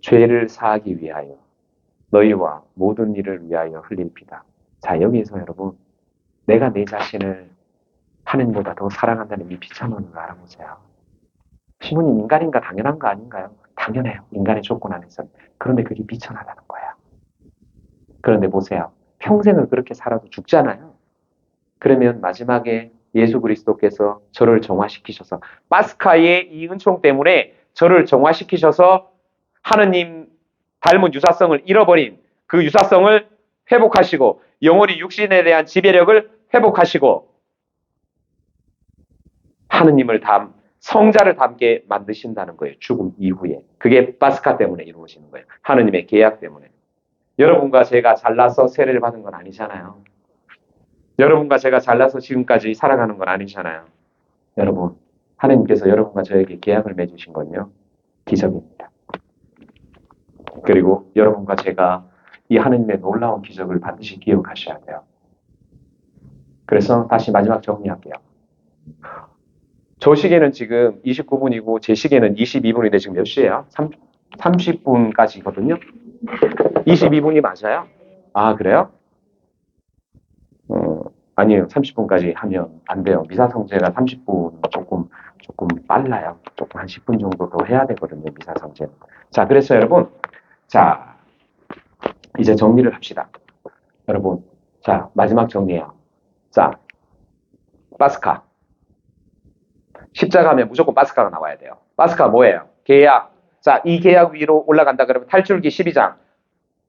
죄를 사하기 위하여 너희와 모든 일을 위하여 흘릴 피다. 자, 여기에서 여러분, 내가 내 자신을 하느님보다 더 사랑한다는 이 비참함을 알아보세요. 신부님, 인간인가 당연한 거 아닌가요? 당연해요. 인간의 조건 안에서. 그런데 그게 비천하다는 거예요. 그런데 보세요. 평생을 그렇게 살아도 죽잖아요. 그러면 마지막에 예수 그리스도께서 저를 정화시키셔서 파스카의 이 은총 때문에 저를 정화시키셔서 하느님 닮은 유사성을 잃어버린 그 유사성을 회복하시고 영원히 육신에 대한 지배력을 회복하시고 하느님을 성자를 닮게 만드신다는 거예요. 죽음 이후에. 그게 파스카 때문에 이루어지는 거예요. 하느님의 계약 때문에. 여러분과 제가 잘나서 세례를 받은 건 아니잖아요. 여러분과 제가 잘나서 지금까지 살아가는 건 아니잖아요. 여러분, 하느님께서 여러분과 저에게 계약을 맺으신 건요. 기적입니다. 그리고 여러분과 제가 이 하느님의 놀라운 기적을 반드시 기억하셔야 돼요. 그래서 다시 마지막 정리할게요. 저 시계는 지금 29분이고 제 시계는 22분인데 지금 몇 시예요? 30분까지거든요. 22분이 맞아요? 아, 그래요? 아니에요. 30분까지 하면 안 돼요. 미사성제가 30분 조금 빨라요. 조금 한 10분 정도 더 해야 되거든요. 미사성제. 자, 그래서 여러분, 자, 이제 정리를 합시다. 여러분, 자, 마지막 정리해요. 자, 파스카. 십자가 하면 무조건 파스카가 나와야 돼요. 파스카 뭐예요? 계약. 자, 이 계약 위로 올라간다 그러면 탈출기 12장.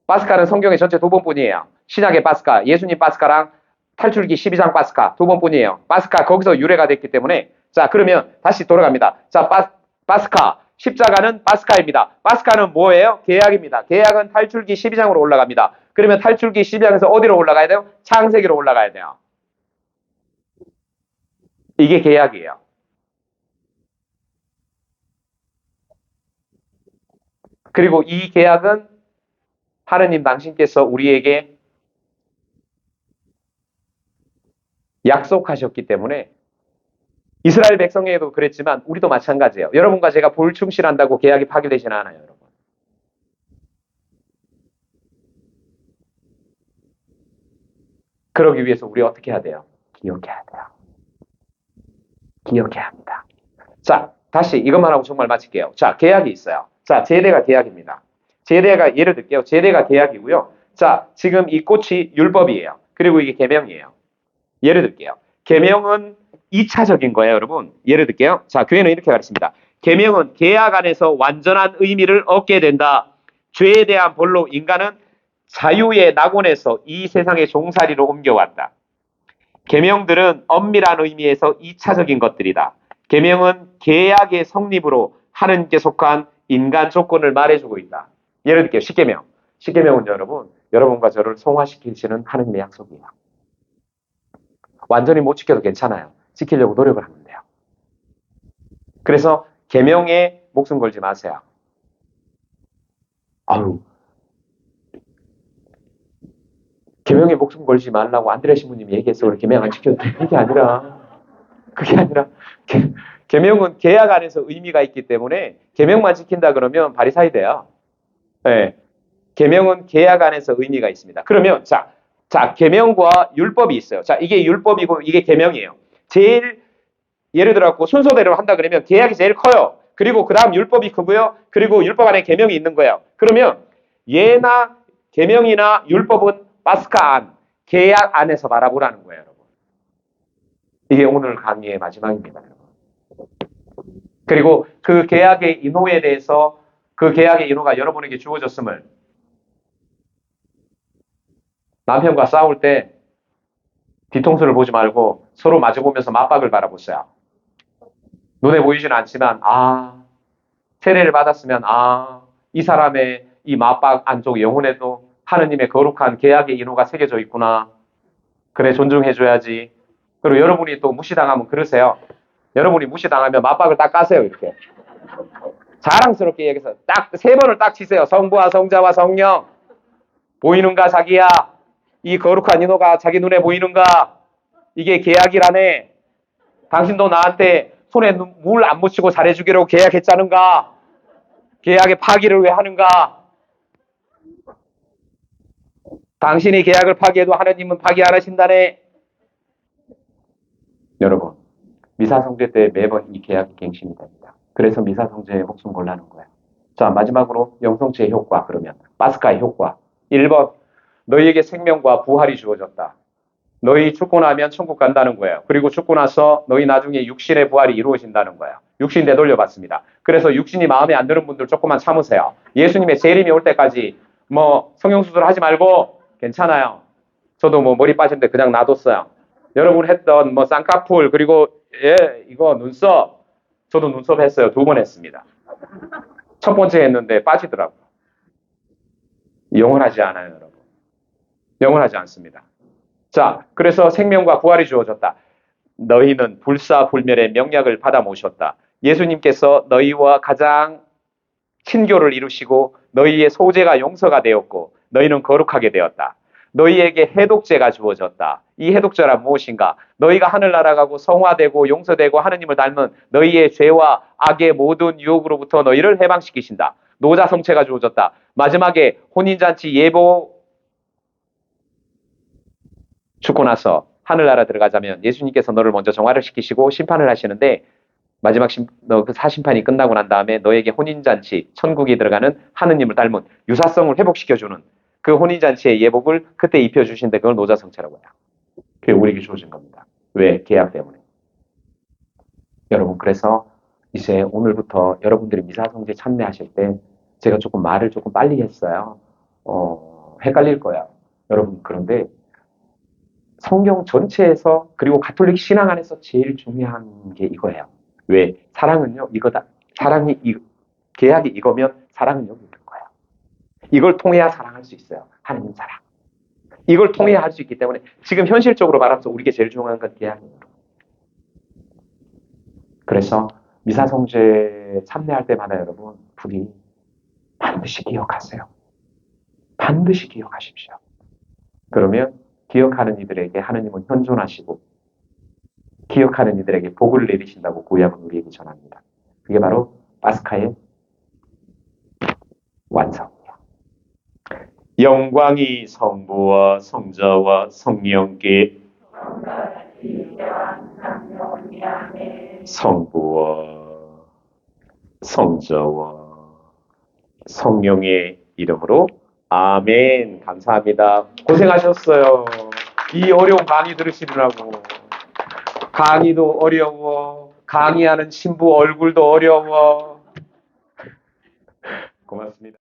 파스카는 성경의 전체 두 번뿐이에요. 신약의 파스카, 예수님 파스카랑 탈출기 12장 파스카 두 번뿐이에요. 파스카 거기서 유래가 됐기 때문에 자, 그러면 다시 돌아갑니다. 자, 파스카. 십자가는 파스카입니다. 파스카는 뭐예요? 계약입니다. 계약은 탈출기 12장으로 올라갑니다. 그러면 탈출기 12장에서 어디로 올라가야 돼요? 창세기로 올라가야 돼요. 이게 계약이에요. 그리고 이 계약은 하느님 당신께서 우리에게 약속하셨기 때문에 이스라엘 백성에게도 그랬지만 우리도 마찬가지예요. 여러분과 제가 불충실한다고 계약이 파괴되지는 않아요, 여러분. 그러기 위해서 우리 어떻게 해야 돼요? 기억해야 돼요. 기억해야 합니다. 자, 다시 이것만 하고 정말 마칠게요. 자, 계약이 있어요. 자, 제례가 계약입니다. 제례가 예를 들게요. 제례가 계약이고요. 자, 지금 이 꽃이 율법이에요. 그리고 이게 계명이에요. 예를 들게요. 계명은 2차적인 거예요, 여러분. 예를 들게요. 자, 교회는 이렇게 가르칩니다. 계명은 계약 안에서 완전한 의미를 얻게 된다. 죄에 대한 벌로 인간은 자유의 낙원에서 이 세상의 종살이로 옮겨왔다. 계명들은 엄밀한 의미에서 2차적인 것들이다. 계명은 계약의 성립으로 하느님께 속한 인간 조건을 말해주고 있다. 예를 들게요. 십계명. 십계명은 여러분 여러분과 저를 성화시키시는 하느님의 약속이에요. 완전히 못 지켜도 괜찮아요. 지키려고 노력을 하면 돼요. 그래서 계명에 목숨 걸지 마세요. 아유, 계명에 목숨 걸지 말라고 안드레 신부님이 얘기했어. 우리 계명 안 지켜도 돼. 그게 아니라 계명은 계약 안에서 의미가 있기 때문에 계명만 지킨다 그러면 바리사이 돼요. 네. 계명은 계약 안에서 의미가 있습니다. 그러면 자, 계명과 율법이 있어요. 자, 이게 율법이고 이게 계명이에요. 제일 예를 들어 갖고 순서대로 한다 그러면 계약이 제일 커요. 그리고 그다음 율법이 크고요. 그리고 율법 안에 계명이 있는 거예요. 그러면 예나 계명이나 율법은 파스카 안, 계약 안에서 바라보라는 거예요, 여러분. 이게 오늘 강의의 마지막입니다, 여러분. 그리고 그 계약의 인호에 대해서 그 계약의 인호가 여러분에게 주어졌음을 남편과 싸울 때 뒤통수를 보지 말고 서로 마주보면서 맞박을 바라보세요. 눈에 보이지는 않지만 세례를 받았으면 이 사람의 이 맞박 안쪽 영혼에도 하느님의 거룩한 계약의 인호가 새겨져 있구나. 그래, 존중해줘야지. 그리고 여러분이 또 무시당하면 그러세요. 여러분이 무시당하면 맞박을 딱 까세요, 이렇게. 자랑스럽게 얘기해서 딱 3번을 딱 치세요. 성부와 성자와 성령. 보이는가, 자기야? 이 거룩한 인호가 자기 눈에 보이는가? 이게 계약이라네. 당신도 나한테 손에 물 안 묻히고 잘해주기로 계약했자는가? 계약의 파기를 왜 하는가? 당신이 계약을 파기해도 하나님은 파기 안 하신다네. 여러분, 미사성제 때 매번 이 계약이 갱신이 됩니다. 그래서 미사성제에 목숨 걸라는 거예요. 자, 마지막으로 영성체의 효과, 그러면 파스카의 효과. 1번, 너희에게 생명과 부활이 주어졌다. 너희 죽고 나면 천국 간다는 거예요. 그리고 죽고 나서 너희 나중에 육신의 부활이 이루어진다는 거예요. 육신 되돌려받습니다. 그래서 육신이 마음에 안 드는 분들 조금만 참으세요. 예수님의 재림이 올 때까지 성형수술 하지 말고 괜찮아요. 저도 머리 빠진데 그냥 놔뒀어요. 여러분 했던 쌍꺼풀 그리고 이거 눈썹, 저도 눈썹 했어요. 2번 했습니다. 첫 번째 했는데 빠지더라고요. 영원하지 않아요, 여러분. 영원하지 않습니다. 자, 그래서 생명과 부활이 주어졌다. 너희는 불사불멸의 명약을 받아 모셨다. 예수님께서 너희와 가장 친교를 이루시고 너희의 소재가 용서가 되었고 너희는 거룩하게 되었다. 너희에게 해독제가 주어졌다. 이 해독제란 무엇인가? 너희가 하늘나라 가고 성화되고 용서되고 하느님을 닮은 너희의 죄와 악의 모든 유혹으로부터 너희를 해방시키신다. 노자성체가 주어졌다. 마지막에 혼인잔치 예보 죽고 나서 하늘나라 들어가자면 예수님께서 너를 먼저 정화를 시키시고 심판을 하시는데 마지막 그 사심판이 끝나고 난 다음에 너에게 혼인잔치, 천국이 들어가는 하느님을 닮은 유사성을 회복시켜주는 그 혼인잔치의 예복을 그때 입혀주신데 그걸 노자성체라고 해요. 그게 우리에게 주어진 겁니다. 왜? 계약 때문에. 여러분, 그래서 이제 오늘부터 여러분들이 미사성제 참여하실 때 제가 조금 말을 조금 빨리 했어요. 헷갈릴 거예요. 여러분, 그런데 성경 전체에서 그리고 가톨릭 신앙 안에서 제일 중요한 게 이거예요. 왜? 사랑은요, 이거다. 계약이 이거면 사랑은 여기 있는 거예요. 이걸 통해야 사랑할 수 있어요. 하느님 사랑. 이걸 통해야 할 수 있기 때문에 지금 현실적으로 말하면서 우리에게 제일 중요한 건 계약이에요. 그래서 미사성제 참여할 때마다 여러분, 부디 반드시 기억하세요. 반드시 기억하십시오. 그러면 기억하는 이들에게 하느님은 현존하시고 기억하는 이들에게 복을 내리신다고 구약은 우리에게 전합니다. 그게 바로 파스카의 완성이에요. 영광이 성부와 성자와 성령께 성부와 성자와 성령의 이름으로 아멘. 감사합니다. 고생하셨어요. 이 어려운 강의 들으시느라고. 강의도 어려워. 강의하는 신부 얼굴도 어려워. 고맙습니다.